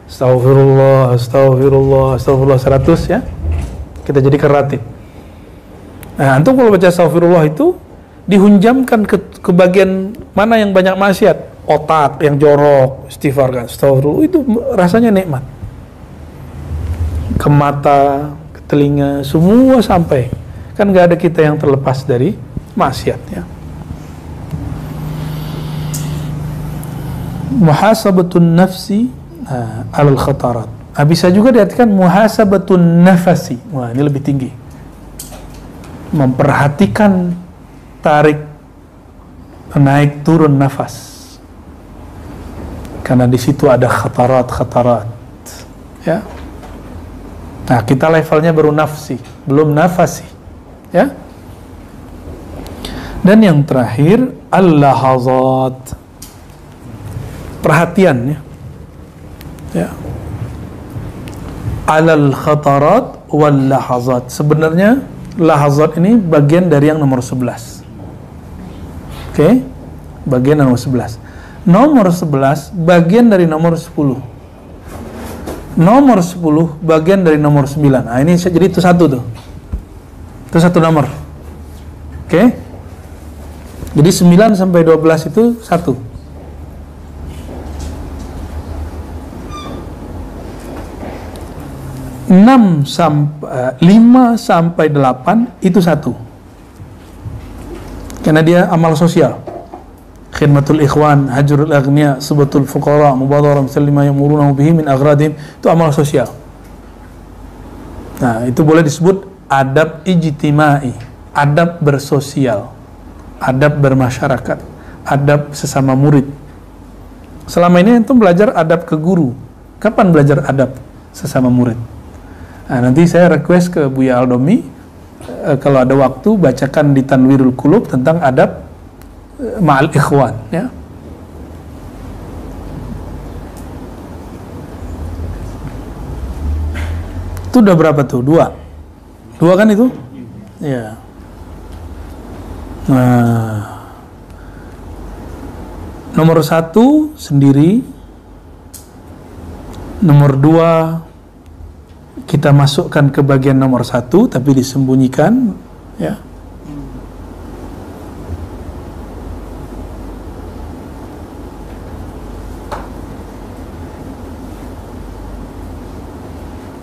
Astaghfirullah, astaghfirullah, astaghfirullah 100 ya. Kita jadikan ratib. Nah, antum kalau baca astaghfirullah itu dihunjamkan ke bagian mana yang banyak maksiat, otak yang jorok, istighfar kan, astaghfirullah, itu rasanya nikmat. Ke mata, ke telinga, semua sampai. Kan nggak ada kita yang terlepas dari maksiat ya. Muhasabatun nafsi alal khatarat. Bisa juga diartikan muhasabatun nafasi. Wah, ini lebih tinggi. Memperhatikan tarik naik turun nafas. Karena di situ ada khatarat. Ya. Nah, kita levelnya baru nafsi, belum nafasi. Ya. Dan yang terakhir al-lahazat. Perhatian ya. Ya. Alal khatarat wal lahazat. Sebenarnya lahazat ini bagian dari yang nomor 11. Oke? Bagian nomor 11. Nomor 11 bagian dari nomor 10. Nomor 10 bagian dari nomor 9. Nah, ini jadi itu satu tuh. Itu satu nomor. Oke? Jadi 9 sampai 12 itu satu. 5 sampai 8 itu satu. Karena dia amal sosial. Khidmatul ikhwan, hajrul aghnia, subatul fuqara, mubadharah lima yamuruna bihi min aghradihim, itu amal sosial. Nah, itu boleh disebut adab ijtimai, adab bersosial, adab bermasyarakat, adab sesama murid. Selama ini itu belajar adab ke guru. Kapan belajar adab sesama murid? Nah, nanti saya request ke Buya Aldomi, kalau ada waktu bacakan di Tanwirul Qulub tentang adab ma'al ikhwan ya. Itu udah berapa tuh? Dua kan itu? Ya. Nah, nomor 1 sendiri, nomor 2 kita masukkan ke bagian nomor 1 tapi disembunyikan ya.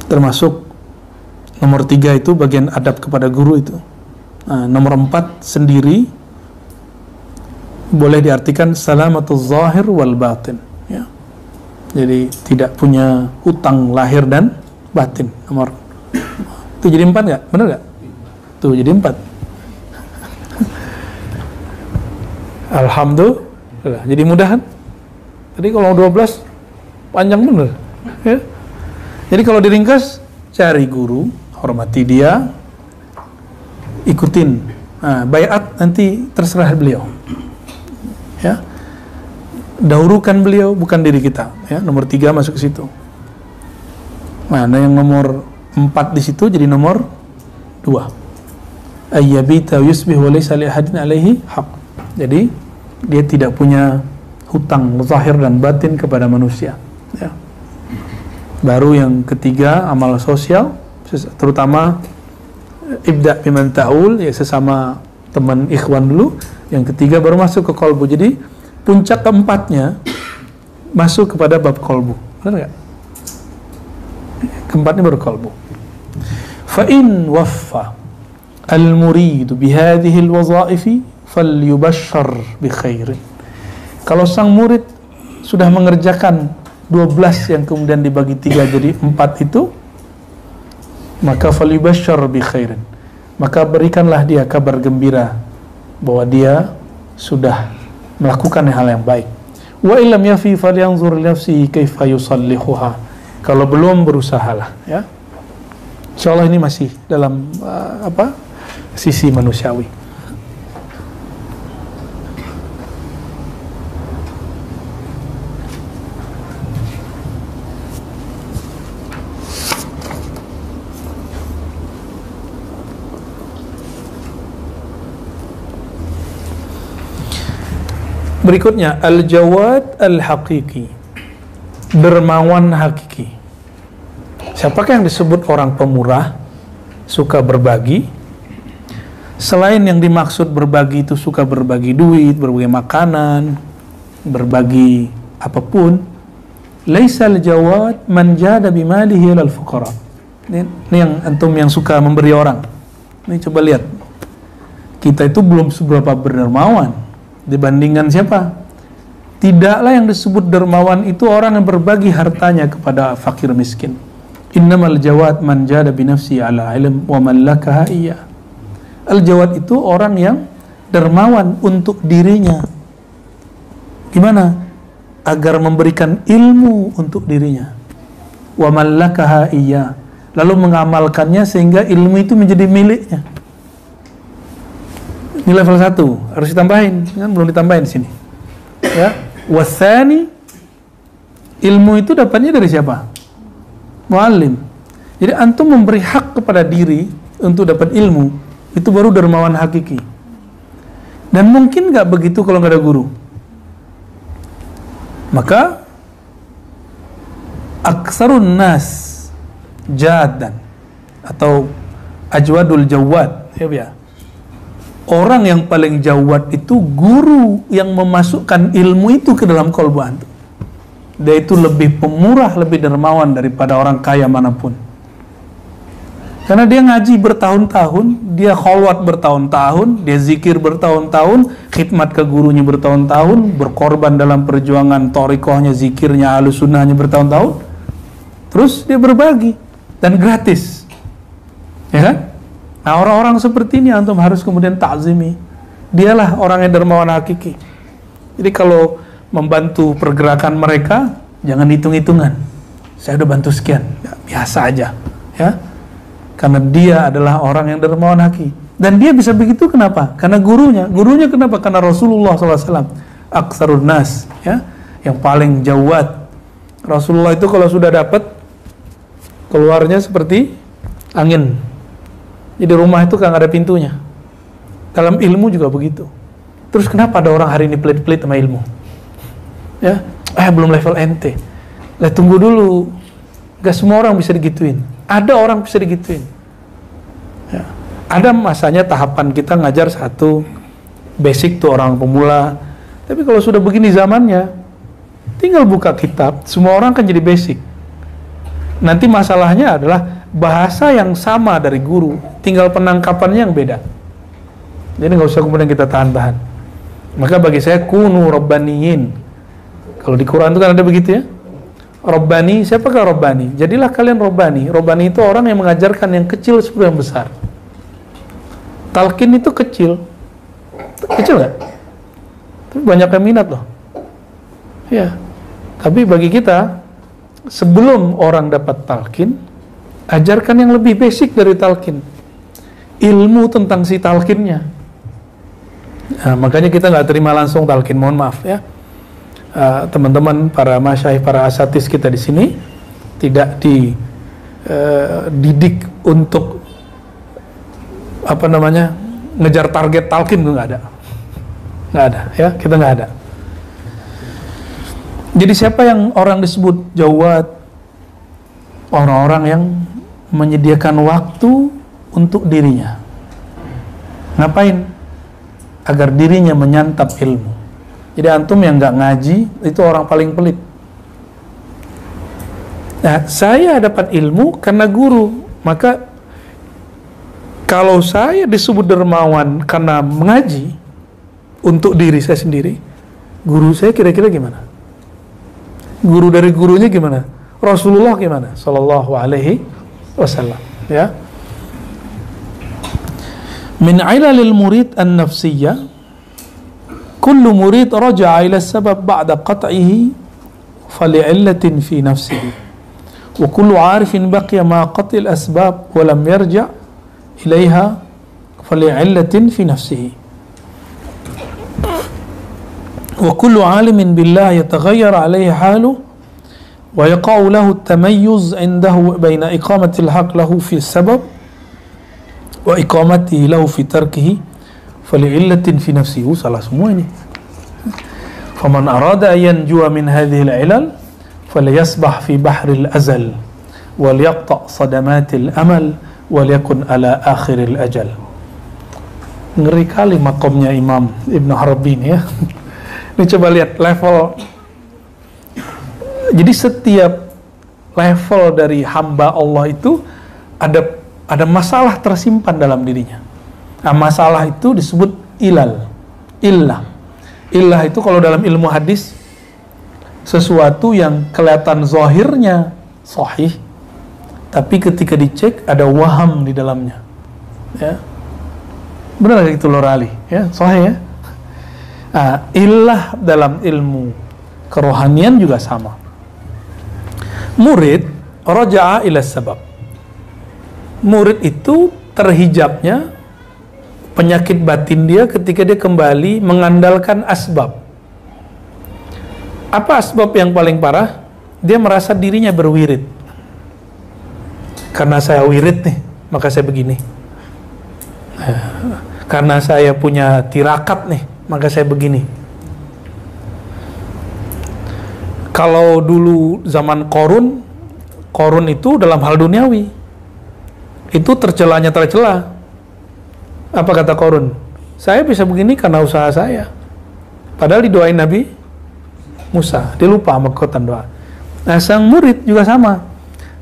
Termasuk nomor 3 itu bagian adab kepada guru itu. Nah, nomor 4 sendiri boleh diartikan salamatuz zahir wal batin ya. Jadi tidak punya hutang lahir dan batin. Nomor itu jadi 4 nggak? Bener nggak? Tuh jadi 4. Alhamdulillah. Jadi mudah kan? Tadi kalau 12 panjang bener ya. Jadi kalau diringkas, cari guru, hormati dia, ikutin. Nah, baiat nanti terserah beliau. Ya. Dahulukan beliau, bukan diri kita. Ya, nomor 3 masuk ke situ. Nah, yang nomor 4 di situ jadi nomor 2. Ayyabita yusbih wa laysa li ahadin alaihi haq. Jadi dia tidak punya hutang zahir dan batin kepada manusia. Ya. Baru yang ketiga amal sosial, terutama ibda biman ta'ul, ya sesama teman ikhwan dulu. Yang ketiga baru masuk ke kolbu. Jadi puncak keempatnya masuk kepada bab kolbu. Benar nggak? Keempatnya baru kolbu. Fa in waffa al-muridu bihadhihi al-wazaifi falyubashshar bi khairin. Kalau sang murid sudah mengerjakan 12 yang kemudian dibagi 3 jadi 4 itu, maka falyubashshar bi khairin, maka berikanlah dia kabar gembira bahwa dia sudah melakukan hal yang baik. Wa illam yafi falyanzur li nafsihi kaifa yusallihuha. Kalau belum, berusahalah ya. Insyaallah ini masih dalam sisi manusiawi. Berikutnya al-jawad al-haqiqi, dermawan hakiki. Siapakah yang disebut orang pemurah, suka berbagi? Selain yang dimaksud berbagi itu suka berbagi duit, berbagi makanan, berbagi apapun. Laisal jawad man jada bimalihi lal fuqara. Ini yang antum yang suka memberi orang. Ini coba lihat. Kita itu belum seberapa berdermawan dibandingkan siapa? Tidaklah yang disebut dermawan itu orang yang berbagi hartanya kepada fakir miskin. Innamal jawad man jada binafsi ala ilm wa man lakaha iya. Al-jawad itu orang yang dermawan untuk dirinya. Gimana? Agar memberikan ilmu untuk dirinya. Wa man lakaha iya. Lalu mengamalkannya sehingga ilmu itu menjadi miliknya. Ini level 1, harus ditambahin, kan belum ditambahin di sini. Ya, wasani, ilmu itu dapatnya dari siapa? Muallim. Jadi antum memberi hak kepada diri untuk dapat ilmu, itu baru dermawan hakiki. Dan mungkin nggak begitu kalau nggak ada guru. Maka aksarun nas jadan atau ajwadul jawad, ya. Orang yang paling jawad itu guru yang memasukkan ilmu itu ke dalam qalbu antum. Dia itu lebih pemurah, lebih dermawan daripada orang kaya manapun. Karena dia ngaji bertahun-tahun, dia kholwat bertahun-tahun, dia zikir bertahun-tahun, khidmat ke gurunya bertahun-tahun, berkorban dalam perjuangan thariqahnya, zikirnya, ahlus sunnahnya bertahun-tahun. Terus dia berbagi dan gratis. Ya kan? Nah, orang-orang seperti ini antum harus kemudian ta'zimi. Dialah orang yang dermawan hakiki. Jadi kalau membantu pergerakan mereka, jangan hitung-hitungan. Saya udah bantu sekian, ya, biasa aja, ya. Karena dia adalah orang yang dermawan hakiki. Dan dia bisa begitu kenapa? Karena gurunya. Gurunya kenapa? Karena Rasulullah SAW, aksarun nas, ya, yang paling jawad. Rasulullah itu kalau sudah dapat, keluarnya seperti angin. Jadi rumah itu kan ada pintunya. Dalam ilmu juga begitu. Terus kenapa ada orang hari ini pelit-pelit sama ilmu? Ya, belum level ente. Lah tunggu dulu. Gak semua orang bisa digituin. Ada orang bisa digituin. Ya. Ada masanya tahapan kita ngajar satu basic tuh orang pemula. Tapi kalau sudah begini zamannya, tinggal buka kitab, semua orang kan jadi basic. Nanti masalahnya adalah bahasa yang sama dari guru, tinggal penangkapannya yang beda. Jadi nggak usah kemudian kita tahan-tahan. Maka bagi saya kunu rabbaniyin. Kalau di Quran itu kan ada begitu ya. Rabbani, siapakah Rabbani? Jadilah kalian Rabbani. Rabbani itu orang yang mengajarkan yang kecil seperti yang besar. Talqin itu kecil. Kecil nggak? Tapi banyak yang minat loh. Ya. Tapi bagi kita, sebelum orang dapat talqin, ajarkan yang lebih basic dari talqin, ilmu tentang si talqinnya. Nah, makanya kita nggak terima langsung talqin, mohon maaf ya. Teman-teman para masyayikh, para asatis kita di sini tidak dididik untuk ngejar target talqin, itu nggak ada ya, kita nggak ada. Jadi siapa yang orang disebut jawad? Orang-orang yang menyediakan waktu untuk dirinya. Ngapain? Agar dirinya menyantap ilmu. Jadi antum yang nggak ngaji itu orang paling pelit. Nah, saya dapat ilmu karena guru. Maka kalau saya disebut dermawan karena mengaji untuk diri saya sendiri, guru saya kira-kira gimana? Guru dari gurunya gimana? Rasulullah gimana? Sallallahu alaihi wasallam. Ya. Min ilalil murid an-nafsiyah, kullu murid raja'a ila sabab ba'da qat'ihi fali'illatin fi nafsihi, wa kullu 'arifin baqiya ma qat'il asbab wa lam yarja' ilaiha fali'illatin fi nafsihi, wa kullu 'alimin billah yataghayyar 'alayhi haluhu wa yaqa'u lahu at-tamayyuz 'indahu baina iqamati al-haqq lahu fi sabab wa iqamatihi lahu fi tarkihi fali'illatin fi nafsihi. Salah semua ini. Faman arada ayan jua min hadhil ilal falyasbah fi bahril azal wal yaqta' sadamatil amal wal yakun ala akhiril ajal. Ngeri kali makomnya Imam Ibn Arabi ini ya. Ini coba lihat level. Jadi setiap level dari hamba Allah itu ada masalah tersimpan dalam dirinya. Nah, masalah itu disebut illah. Illah itu kalau dalam ilmu hadis sesuatu yang kelihatan zahirnya sahih, tapi ketika dicek ada waham di dalamnya. Ya. Benar itu Lor Ali, ya, sahih ya. Nah, illah dalam ilmu kerohanian juga sama. Murid raja'a ila sabab. Murid itu terhijabnya penyakit batin dia ketika dia kembali mengandalkan asbab. Apa asbab yang paling parah? Dia merasa dirinya berwirid. Karena saya wirid nih, maka saya begini. Karena saya punya tirakat nih, maka saya begini. Kalau dulu zaman Korun itu dalam hal duniawi, itu tercelanya tercela. Apa kata Korun? Saya bisa begini karena usaha saya. Padahal didoain Nabi Musa, dia lupa sama kekuatan doa. Nah, sang murid juga sama.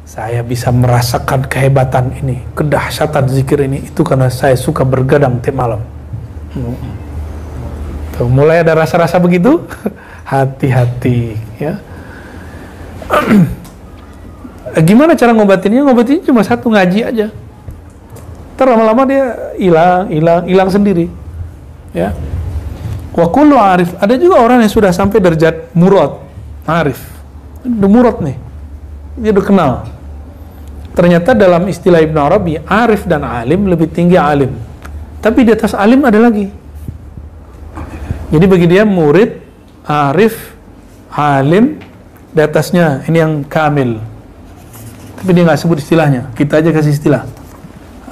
Saya bisa merasakan kehebatan ini, kedahsyatan zikir ini, itu karena saya suka bergadang tiap malam. Tuh, mulai ada rasa-rasa begitu, hati-hati ya. Gimana cara ngobatinnya? Ngobatinnya cuma satu, ngaji aja. Ntar lama-lama dia hilang sendiri. Ya. Wa kullu arif, ada juga orang yang sudah sampai derajat murad, arif. Udah murad nih. Dia udah kenal. Ternyata dalam istilah Ibn Arabi, arif dan alim lebih tinggi alim. Tapi di atas alim ada lagi. Jadi bagi dia murid, arif, alim, di atasnya ini yang kamil. Tapi dia nggak sebut istilahnya. Kita aja kasih istilah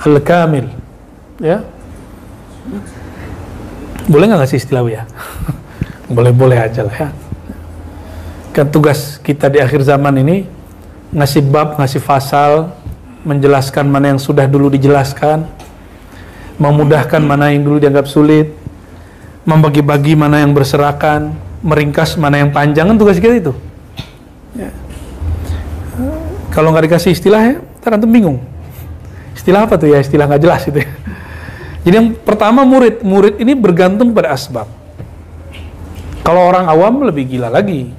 al-kamil, ya. Boleh nggak kasih istilah ya? Boleh-boleh aja lah ya. Kan tugas kita di akhir zaman ini ngasih bab, ngasih fasal, menjelaskan mana yang sudah dulu dijelaskan, memudahkan mana yang dulu dianggap sulit, membagi-bagi mana yang berserakan, meringkas mana yang panjang, kan tugas kita itu. Ya. Kalau nggak dikasih istilah ya, ntar antum bingung. Istilah apa tuh ya? Istilah nggak jelas itu ya. Jadi yang pertama murid ini bergantung pada asbab. Kalau orang awam lebih gila lagi.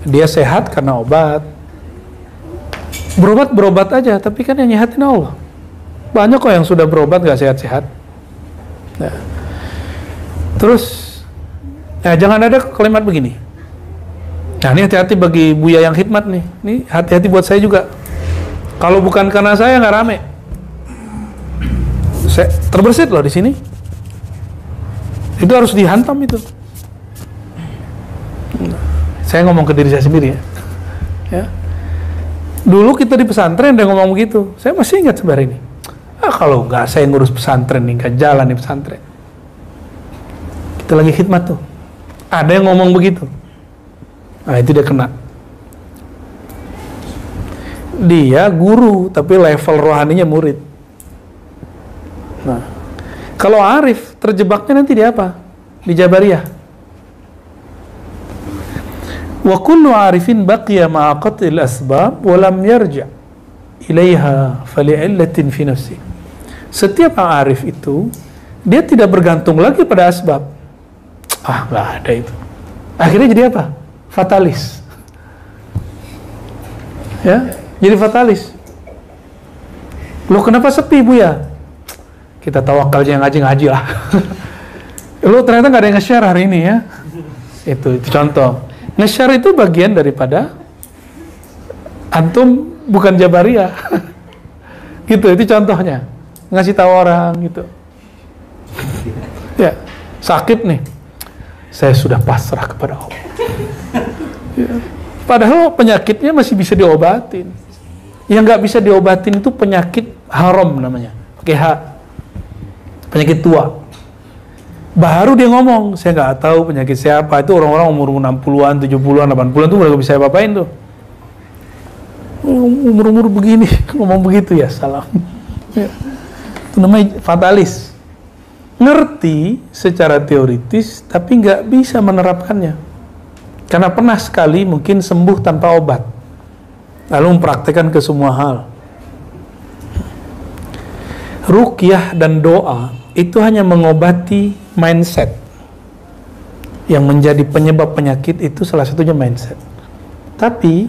Dia sehat karena obat. Berobat aja, tapi kan yang nyehatin Allah. Banyak kok yang sudah berobat nggak sehat-sehat. Nah. Terus, jangan ada kalimat begini. Nah, ini hati-hati bagi Buya yang khidmat nih. Ini hati-hati buat saya juga. Kalau bukan karena saya nggak rame. Saya terbersit loh di sini. Itu harus dihantam itu. Saya ngomong ke diri saya sendiri ya. Ya. Dulu kita di pesantren dia ngomong begitu. Saya masih ingat sebenarnya ini. Kalau nggak saya ngurus pesantren nih, nggak jalan di pesantren. Kita lagi khidmat tuh. Ada yang ngomong begitu. Nah, itu dia kena. Dia guru, tapi level rohaninya murid. Nah, kalau arif, terjebaknya nanti di apa? Di Jabariyah. Wa kullu arifin baqiya ma'a qat'il asbab wa lam yarja' ilaiha fali'illatin fi nafsi. Setiap arif itu, dia tidak bergantung lagi pada asbab. Nggak ada itu. Akhirnya jadi apa? Fatalis. Ya, jadi fatalis. Loh, kenapa sepi Buya? Kita tawakal aja, ngaji lah. Loh, ternyata nggak ada yang nge-share hari ini ya. Itu contoh. Nge-share itu bagian daripada antum bukan Jabariyah. Gitu, itu contohnya. Ngasih tahu orang gitu. Ya, sakit nih. Saya sudah pasrah kepada Allah. Ya. Padahal penyakitnya masih bisa diobatin. Yang nggak bisa diobatin itu penyakit haram namanya. Pakai H. Penyakit tua. Baru dia ngomong, saya nggak tahu penyakit saya apa. Itu orang-orang umur 60-an, 70-an, 80-an tuh udah gak bisa apa-apain tuh. Umur-umur begini, ngomong begitu ya, salam. Ya. Itu namanya fatalis. Ngerti secara teoritis, tapi nggak bisa menerapkannya. Karena pernah sekali mungkin sembuh tanpa obat. Lalu mempraktekkan ke semua hal. Ruqyah dan doa itu hanya mengobati mindset. Yang menjadi penyebab penyakit itu salah satunya mindset. Tapi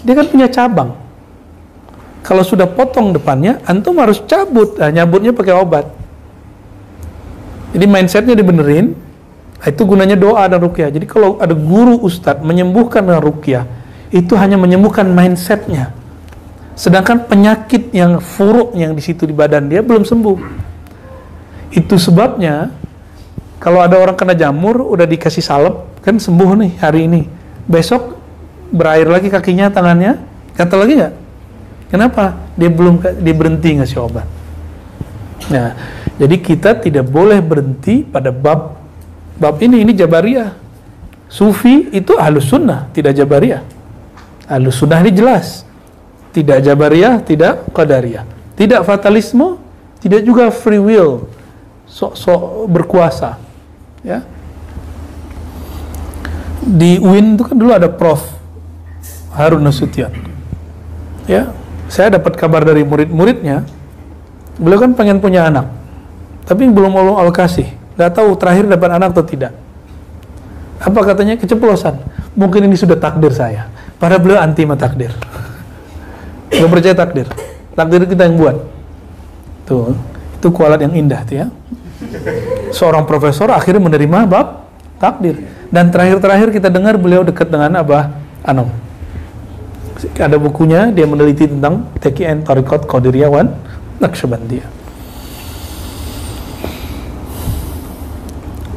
dia kan punya cabang. Kalau sudah potong depannya, antum harus cabut. Nah, nyabutnya pakai obat. Jadi mindsetnya dibenerin. Itu gunanya doa dan ruqyah. Jadi kalau ada guru ustadz menyembuhkan dengan ruqyah, itu hanya menyembuhkan mindsetnya. Sedangkan penyakit yang furuk yang di situ di badan dia belum sembuh. Itu sebabnya kalau ada orang kena jamur udah dikasih salep kan sembuh nih hari ini, besok berair lagi kakinya, tangannya, gatal lagi nggak? Kenapa? Dia berhenti ngasih obat. Nah, jadi kita tidak boleh berhenti pada bab ini Jabariyah. Sufi itu Ahlus Sunnah, tidak Jabariyah. Ahlus Sunnah ini jelas, tidak Jabariyah, tidak Qadariyah, tidak fatalisme, tidak juga free will, sok-sok berkuasa. Ya. Di UIN itu kan dulu ada Prof. Harun Nasution. Ya, saya dapat kabar dari murid-muridnya, beliau kan pengen punya anak, tapi belum Allah kasih, nggak tahu terakhir dapat anak atau tidak. Apa katanya? Keceplosan. Mungkin ini sudah takdir saya. Padahal beliau anti sama takdir. Gak percaya takdir. Takdir kita yang buat. Tuh, itu kualat yang indah tuh ya. Seorang profesor akhirnya menerima bab takdir. Dan terakhir kita dengar beliau dekat dengan Abah Anom. Ada bukunya, dia meneliti tentang TKN Tariqat Qadiriyah wan Naqsyabandiyah.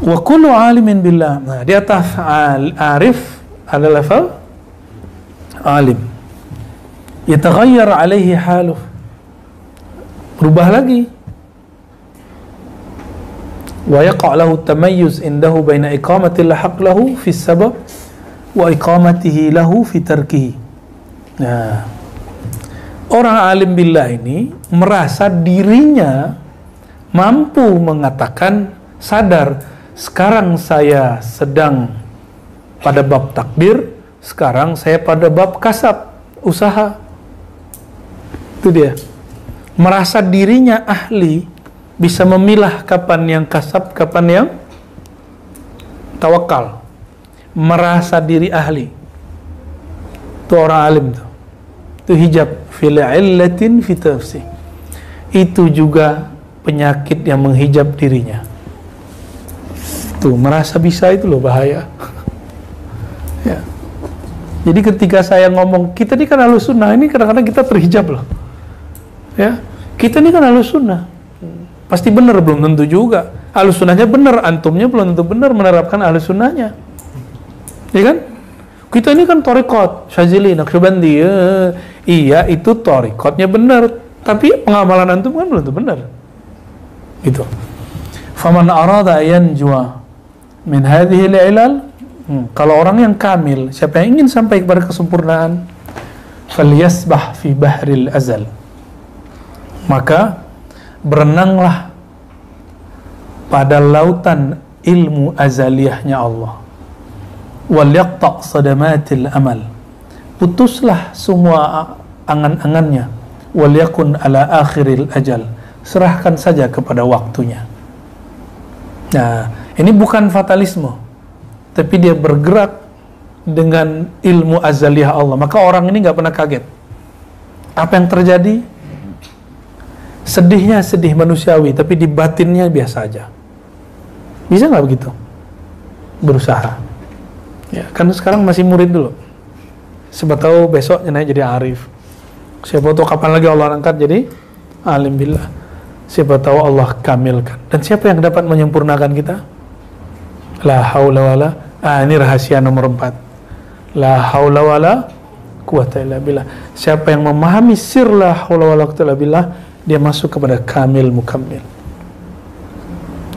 Wa kullu alimin billah. Nah, di atas arif ada level alim. Yataghayyar alaihi haluh. Berubah lagi. Wa yaqa' lahu tamayyuz indahu baina iqamati al-haqq lahu fi sabab wa iqamatihi lahu fi tarkihi. Nah, orang alim billah ini merasa dirinya mampu mengatakan, sadar, sekarang saya sedang pada bab takdir, sekarang saya pada bab kasab, usaha. Itu dia. Merasa dirinya ahli, bisa memilah kapan yang kasab, kapan yang tawakal. Merasa diri ahli. Itu orang alim tuh. Itu hijab fil illatin fi tafsih. Itu juga penyakit yang menghijab dirinya. Tuh, merasa bisa itu loh bahaya. Ya. Jadi ketika saya ngomong, kita ini kan Ahlus Sunnah, ini kadang-kadang kita terhijab loh. Ya, kita ini kan Ahlus Sunnah. Pasti benar, belum tentu juga. Ahlus Sunnahnya benar, antumnya belum tentu benar menerapkan Ahlus Sunnahnya. Ya kan? Kita ini kan Thariqat, Syazili, Naqsyabandi. Iya, itu Thariqatnya benar, tapi pengamalan antum kan belum tentu benar. Gitu. Faman arada yanjua min hadhihi al-ilal, kalau orang yang kamil, siapa yang ingin sampai kepada kesempurnaan, falyasbah fi bahril azal, maka berenanglah pada lautan ilmu azaliyahnya Allah. Wal yaqta' sadamatil amal, putuslah semua angan-angannya. Wal yakun ala akhiril ajal, serahkan saja kepada waktunya. Nah, ini bukan fatalisme, tapi dia bergerak dengan ilmu azaliyah Allah. Maka orang ini nggak pernah kaget. Apa yang terjadi? Sedihnya sedih manusiawi, tapi di batinnya biasa aja. Bisa nggak begitu? Berusaha. Ya, kan sekarang masih murid dulu. Siapa tahu besok naik jadi arif. Siapa tahu kapan lagi Allah angkat jadi alim billah. Siapa tahu Allah kamilkan. Dan siapa yang dapat menyempurnakan kita? La haula wala, ini rahasia nomor 4. La haula wala quwata illa billah. Siapa yang memahami sir la haula wala quwata illa billah, dia masuk kepada kamil mukammil.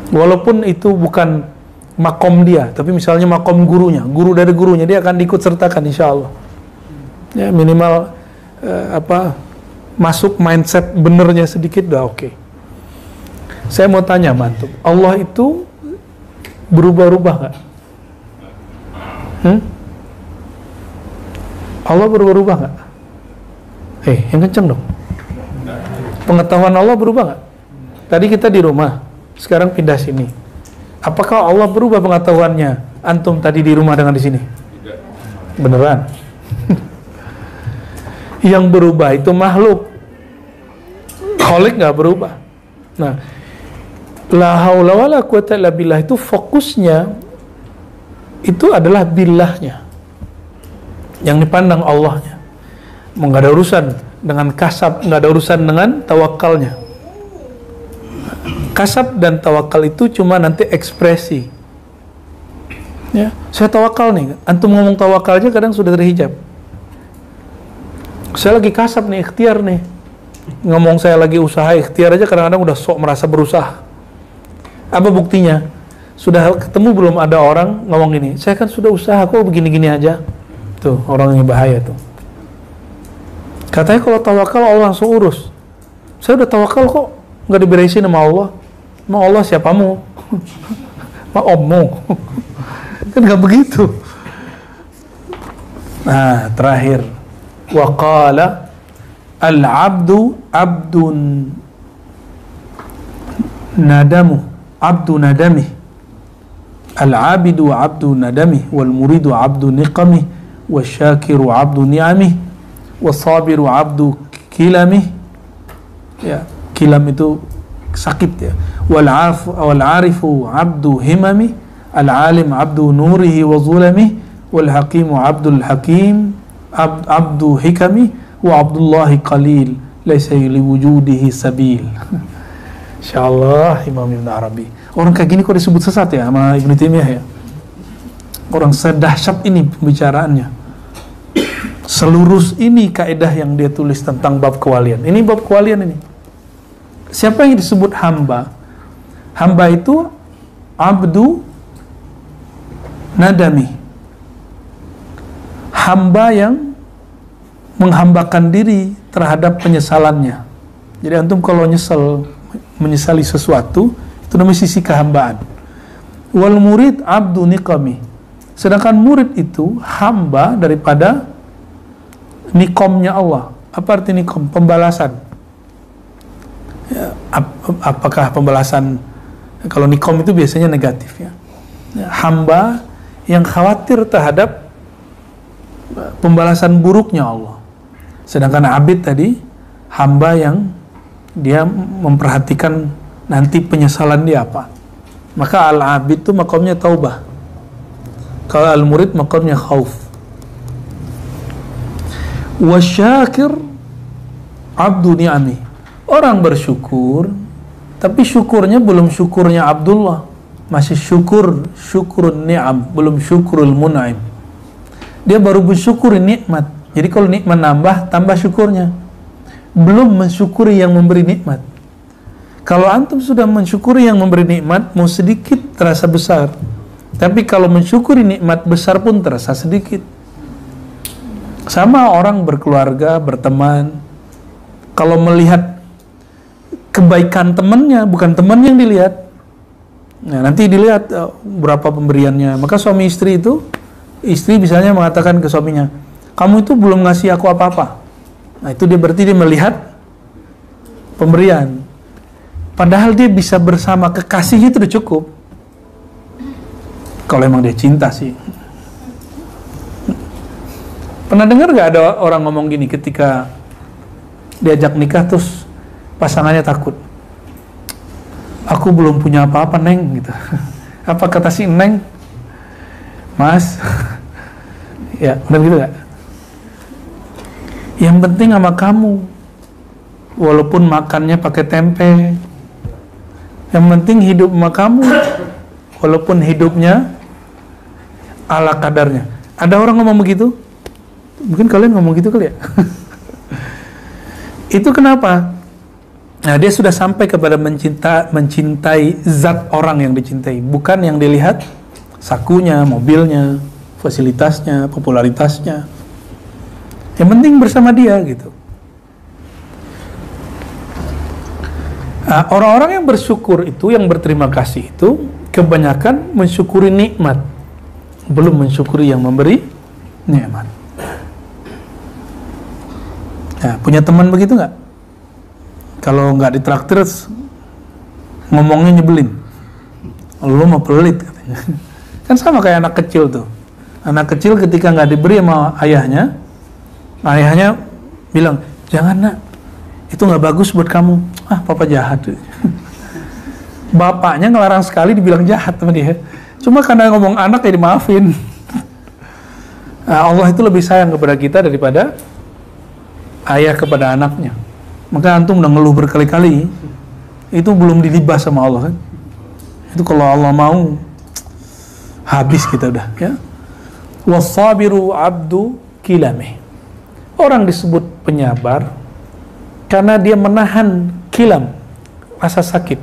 Walaupun itu bukan makom dia, tapi misalnya makom gurunya, guru dari gurunya, dia akan ikut sertakan insya Allah. Ya, minimal masuk mindset benernya sedikit udah oke. Saya mau tanya mantuk, Allah itu berubah-ubah nggak? Allah berubah-ubah nggak? Yang kenceng dong. Pengetahuan Allah berubah nggak? Tadi kita di rumah, sekarang pindah sini. Apakah Allah berubah pengetahuannya? Antum tadi di rumah dengan di sini? Beneran? Yang berubah itu makhluk. Khalik nggak berubah. Nah, la haula wala quwata illa billah itu fokusnya itu adalah billahnya. Yang dipandang Allahnya. Nggak ada urusan dengan kasab, nggak ada urusan dengan tawakalnya. Kasab dan tawakal itu cuma nanti ekspresi. Ya, saya tawakal nih. Antum ngomong tawakal aja kadang sudah terhijab. Saya lagi kasab nih, ikhtiar nih. Ngomong saya lagi usaha, ikhtiar aja kadang-kadang udah sok merasa berusaha. Apa buktinya? Sudah ketemu belum ada orang ngomong gini, saya kan sudah usaha kok begini-gini aja. Tuh, orang yang bahaya tuh. Katanya kalau tawakal Allah langsung urus. Saya udah tawakal kok, nggak diberesin sama Allah. Emang Allah siapamu? Mak ommu. Kan nggak begitu. Nah, terakhir. Wa qala al-abdu abdun nadamu abdu nadami al-abidu abdu nadami wal muridu abdu niqami wasyakiru abdu ni'ami wasabiru abdu kilami. Ya, kilam itu sakit ya. Wal arifu abdu himami al alim abdu nurihi wa zulami wal hakimu abdul hakim abdu hikami wa abdullahi qalil laysa li wujudihi sabil. Insyaallah Imam Ibn Arabi. Orang kayak gini kok disebut sesat ya sama Ibnu Taimiyah ya. Orang sedahsyat ini pembicaraannya. Selurus ini kaidah yang dia tulis tentang bab kewalian. Ini bab kewalian ini. Siapa yang disebut hamba? Hamba itu abdu nadami. Hamba yang menghambakan diri terhadap penyesalannya. Jadi antum kalau menyesali sesuatu, itu namanya sisi kehambaan. Wal murid abdu niqami. Sedangkan murid itu hamba daripada nikomnya Allah. Apa arti nikom? Pembalasan. Ya, apakah pembalasan? Kalau nikom itu biasanya negatif ya. Hamba yang khawatir terhadap pembalasan buruknya Allah. Sedangkan abid tadi hamba yang dia memperhatikan nanti penyesalan dia apa. Maka al-abid itu makamnya taubah. Kalau al-murid makamnya khauf. Wasyakir abdu ni'ami. Orang bersyukur tapi syukurnya belum syukurnya Abdullah. Masih syukurun ni'am, belum syukurul mun'im. Dia baru bersyukur nikmat. Jadi kalau nikmat nambah, tambah syukurnya. Belum mensyukuri yang memberi nikmat. Kalau antum sudah mensyukuri yang memberi nikmat, mau sedikit terasa besar. Tapi kalau mensyukuri nikmat besar pun terasa sedikit. Sama orang berkeluarga, berteman. Kalau melihat kebaikan temannya, bukan teman yang dilihat. Nah, nanti dilihat berapa pemberiannya. Maka suami istri itu, istri misalnya mengatakan ke suaminya, kamu itu belum ngasih aku apa-apa. Nah, itu dia berarti dia melihat pemberian. Padahal dia bisa bersama kekasihnya itu udah cukup. Kalau emang dia cinta sih. Pernah dengar gak ada orang ngomong gini ketika diajak nikah terus pasangannya takut? Aku belum punya apa-apa Neng gitu. Apa kata si Neng? Mas, ya benar gitu gak? Yang penting sama kamu, walaupun makannya pakai tempe. Yang penting hidup sama kamu, walaupun hidupnya ala kadarnya. Ada orang ngomong begitu? Mungkin kalian ngomong gitu kali ya? Itu kenapa? Nah, dia sudah sampai kepada mencintai zat orang yang dicintai, bukan yang dilihat sakunya, mobilnya, fasilitasnya, popularitasnya. Yang penting bersama dia gitu. Nah, orang-orang yang bersyukur itu, yang berterima kasih itu, kebanyakan mensyukuri nikmat, belum mensyukuri yang memberi nikmat. Nah, punya teman begitu nggak? Kalau nggak ditraktir, ngomongnya nyebelin. Lu mau pelit katanya. Kan sama kayak anak kecil tuh. Anak kecil ketika nggak diberi sama ayahnya, ayahnya bilang, jangan nak, itu nggak bagus buat kamu. Ah, papa jahat. Bapaknya ngelarang sekali, dibilang jahat sama dia. Cuma karena ngomong anak ya dimaafin. Nah, Allah itu lebih sayang kepada kita daripada ayah kepada anaknya. Maka antum udah ngeluh berkali-kali, itu belum dilibas sama Allah kan. Itu kalau Allah mau, habis kita udah ya. Wasabiru abdu kilame. Orang disebut penyabar karena dia menahan kilam, rasa sakit.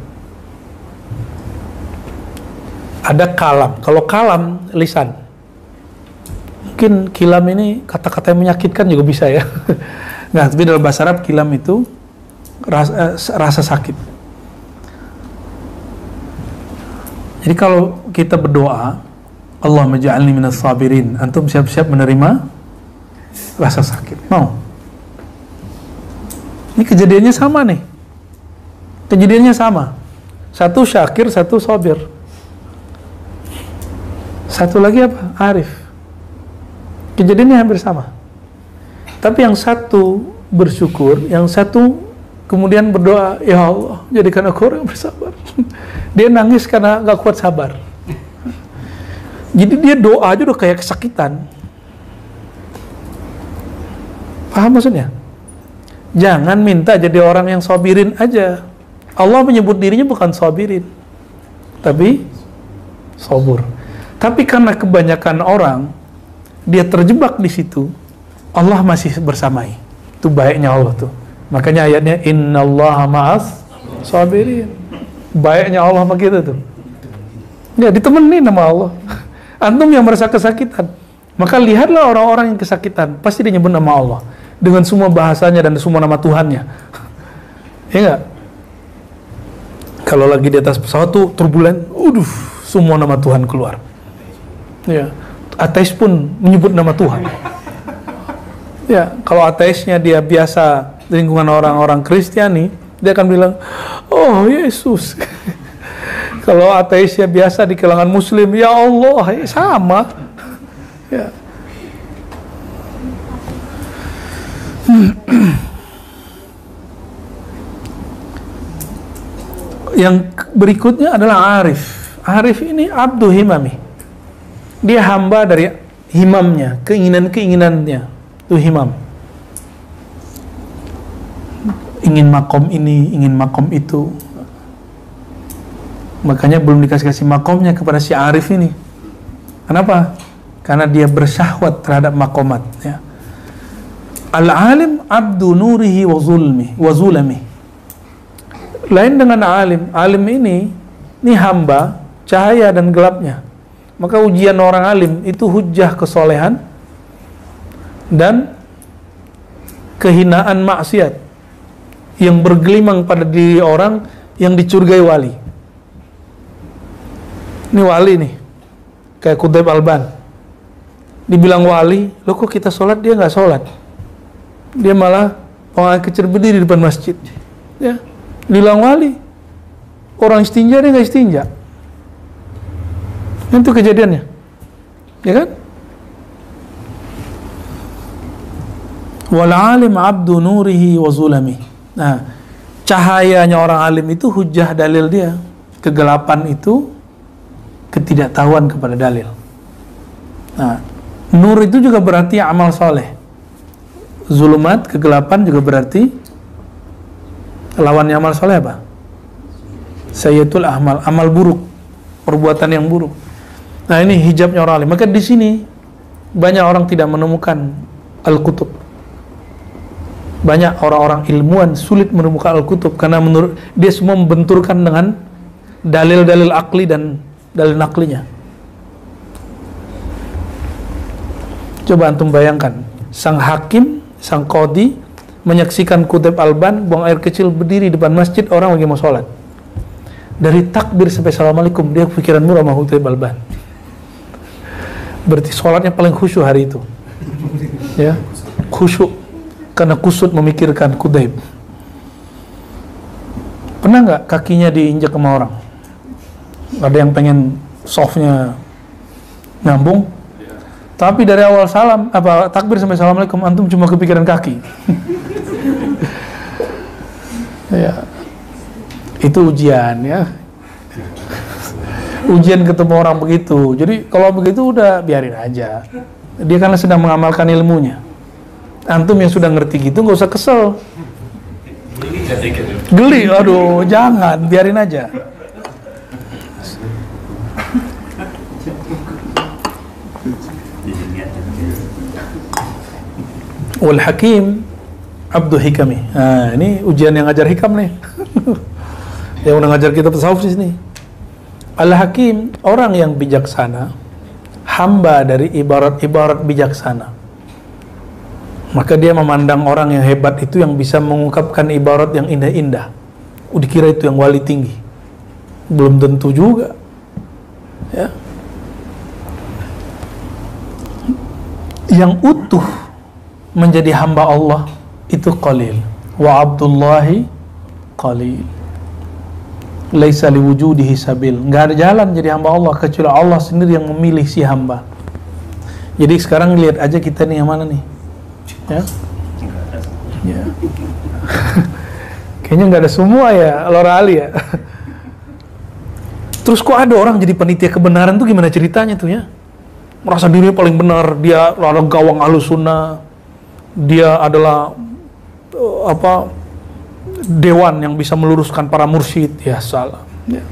Ada kalam. Kalau kalam, lisan. Mungkin kilam ini kata-kata yang menyakitkan juga bisa ya. Nah, tapi dalam bahasa Arab kilam itu rasa sakit. Jadi kalau kita berdoa, Allah maj'alni minas sabirin, antum siap-siap menerima rasa sakit. Mau? Ini kejadiannya sama nih. Kejadiannya sama. Satu syakir, satu sabir. Satu lagi apa? Arif. Kejadiannya hampir sama. Tapi yang satu bersyukur, yang satu kemudian berdoa, ya Allah, jadikan aku orang yang bersabar. Dia nangis karena gak kuat sabar. Jadi dia doa aja udah kayak kesakitan. Paham maksudnya? Jangan minta jadi orang yang sabirin aja. Allah menyebut dirinya bukan sabirin, tapi sabur. Tapi karena kebanyakan orang, dia terjebak di situ, Allah masih bersamai. Itu baiknya Allah tuh. Makanya ayatnya innallaha ma'as sabirin. Baiknya Allah sama kita tuh. Ya, ditemenin sama Allah. Antum yang merasa kesakitan, maka lihatlah orang-orang yang kesakitan, pasti dia nyebut nama Allah dengan semua bahasanya dan semua nama Tuhannya. Ya enggak? Kalau lagi di atas pesawat tuh turbulen, semua nama Tuhan keluar. Ya, ateis pun menyebut nama Tuhan. Ya, kalau ateisnya dia biasa di lingkungan orang-orang Kristiani, dia akan bilang, oh Yesus. Kalau ateisnya biasa di kalangan Muslim, ya Allah, ya sama. Ya. Yang berikutnya adalah arif. Arif ini abdu himami. Dia hamba dari himamnya, keinginan-keinginannya. Itu himam. Ingin makom ini, ingin makom itu. Makanya belum dikasih makomnya kepada si arif ini. Kenapa? Karena dia bersyahwat terhadap makomat. Ya. Al-alim abdu nurihi wa zulmi. Lain dengan alim. Alim ini hamba cahaya dan gelapnya. Maka ujian orang alim itu hujjah kesolehan dan kehinaan maksiat yang bergelimang pada diri orang yang dicurigai wali. Ini wali nih, kayak Qutb Alban. Dibilang wali, loh kok kita sholat dia nggak sholat? Dia malah orang kecil berdiri di depan masjid. Ya, bilang wali. Orang istinja dia nggak istinja. Itu kejadiannya, ya kan? Wal alim abdu nurihi wa zulami. Nah, cahayanya orang alim itu hujjah dalil dia. Kegelapan itu ketidaktahuan kepada dalil. Nah, nur itu juga berarti amal soleh. Zulumat, kegelapan juga berarti lawannya amal soleh apa? Sayyitul ahmal, amal buruk, perbuatan yang buruk. Nah, ini hijabnya orang alim. Maka di sini banyak orang tidak menemukan al-kutub. Banyak orang-orang ilmuwan sulit menemukan Al-Kutub karena menurut dia semua membenturkan dengan dalil-dalil akli dan dalil naklinya. Coba antum bayangkan, sang hakim, sang qadhi menyaksikan Kutub Alban buang air kecil berdiri depan masjid, orang lagi mau sholat. Dari takbir sampai assalamualaikum dia pikiran murah sama Kutub Alban. Berarti sholatnya paling khusyuk hari itu. Ya, khusyuk karena kusut memikirkan Kudaib. Pernah nggak kakinya diinjak sama orang? Ada yang pengen softnya nyambung, tapi dari awal salam takbir sampai assalamualaikum antum cuma kepikiran kaki. Ya, itu ujian ya. Ujian ketemu orang begitu. Jadi kalau begitu udah biarin aja. Dia karena sedang mengamalkan ilmunya. Antum yang sudah ngerti gitu nggak usah kesel. Geli, aduh, jangan, biarin aja. Wal Hakim Abdu Hikami. Nah, ini ujian yang ngajar hikam nih. Yang udah ngajar kitab tasawuf di sini. Al Hakim, orang yang bijaksana, hamba dari ibarat-ibarat bijaksana. Maka dia memandang orang yang hebat itu yang bisa mengungkapkan ibarat yang indah-indah. Dikira itu yang wali tinggi. Belum tentu juga. Ya. Yang utuh menjadi hamba Allah itu qalil. Wa abdullahi qalil. Laisa liwujudihi sabil. Enggak ada jalan jadi hamba Allah kecuali Allah sendiri yang memilih si hamba. Jadi sekarang lihat aja kita nih yang mana nih? Ya, ya. Kayaknya nggak ada semua ya, Lora Ali ya. Terus kok ada orang jadi panitia kebenaran tuh gimana ceritanya tuh ya? Merasa dirinya paling benar, dia adalah gawang Ahlussunnah, dia adalah dewan yang bisa meluruskan para mursyid, ya salah. Ya.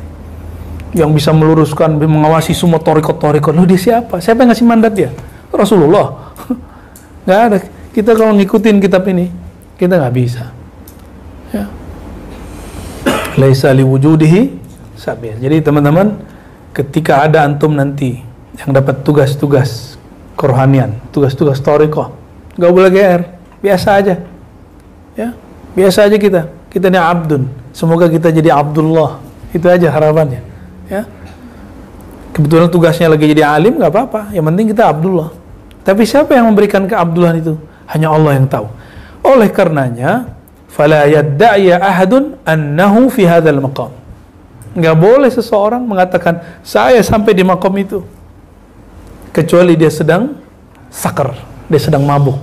Yang bisa meluruskan, mengawasi semua torikot-torikot. Loh dia siapa? Siapa yang ngasih mandat ya? Rasulullah. Nggak ada. Kita kalau ngikutin kitab ini, kita nggak bisa. Ya. Laisa liwujudihi sabil. Jadi teman-teman, ketika ada antum nanti yang dapat tugas-tugas kerohanian, tugas-tugas thariqah, nggak boleh GR, biasa aja. Ya, biasa aja kita. Kita ini abdun. Semoga kita jadi Abdullah. Itu aja harapannya. Ya. Kebetulan tugasnya lagi jadi alim, nggak apa-apa. Yang penting kita Abdullah. Tapi siapa yang memberikan keabdulan itu? Hanya Allah yang tahu. Oleh karenanya, fala yadda'i ahadun annahu fi hadzal maqam. Enggak boleh seseorang mengatakan saya sampai di maqam itu kecuali dia sedang sakar, dia sedang mabuk.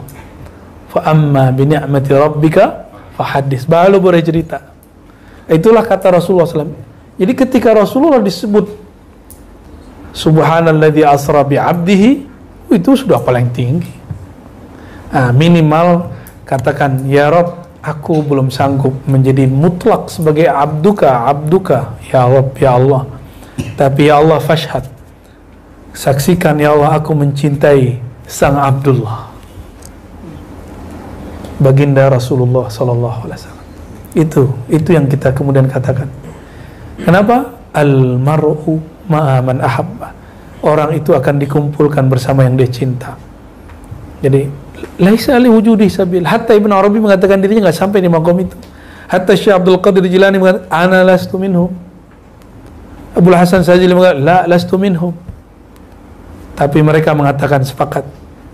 Fa amma bi ni'mati rabbika fahaddits. Baru boleh cerita. Itulah kata Rasulullah SAW. Jadi ketika Rasulullah disebut subhanalladzi asra bi 'abdihi, itu sudah paling tinggi. Nah, minimal katakan ya Rabb, aku belum sanggup menjadi mutlak sebagai abduka ya Rabb ya Allah, tapi ya Allah fashhad, saksikan ya Allah aku mencintai sang Abdullah, baginda Rasulullah sallallahu alaihi wasallam. Itu yang kita kemudian katakan. Kenapa? Al mar'u ma'a man ahabba. Orang itu akan dikumpulkan bersama yang dia cinta. Jadi laisa li wujudi sabil. Hatta Ibnu Arabi mengatakan dirinya nggak sampai di maqam itu. Hatta Syekh Abdul Qadir Jilani mengatakan ana lastu minhum. Abdul Hasan Sajili mengatakan la lastu minhum. Tapi mereka mengatakan sepakat,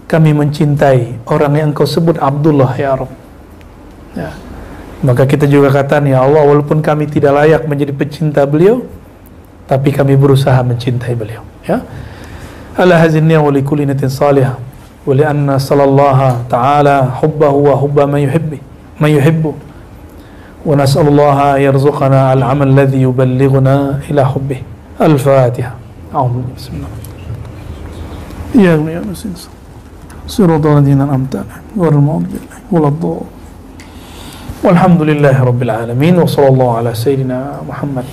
kami mencintai orang yang engkau sebut Abdullah ya Rabb. Ya. Maka kita juga katakan ya Allah, walaupun kami tidak layak menjadi pecinta beliau, tapi kami berusaha mencintai beliau. Ya. Ala hazinni wa li kulli niyatin salihah. ولأن صلى الله تعالى حبه وحب من يحبه ونسأل الله يرزقنا العمل الذي يبلغنا إلى حبه. الفاتحة. بسم الله. يا مسلم صراط الذين أنعمت عليهم غير المغضوب عليهم ولا الضالين. والحمد لله رب العالمين وصلى الله على سيدنا محمد.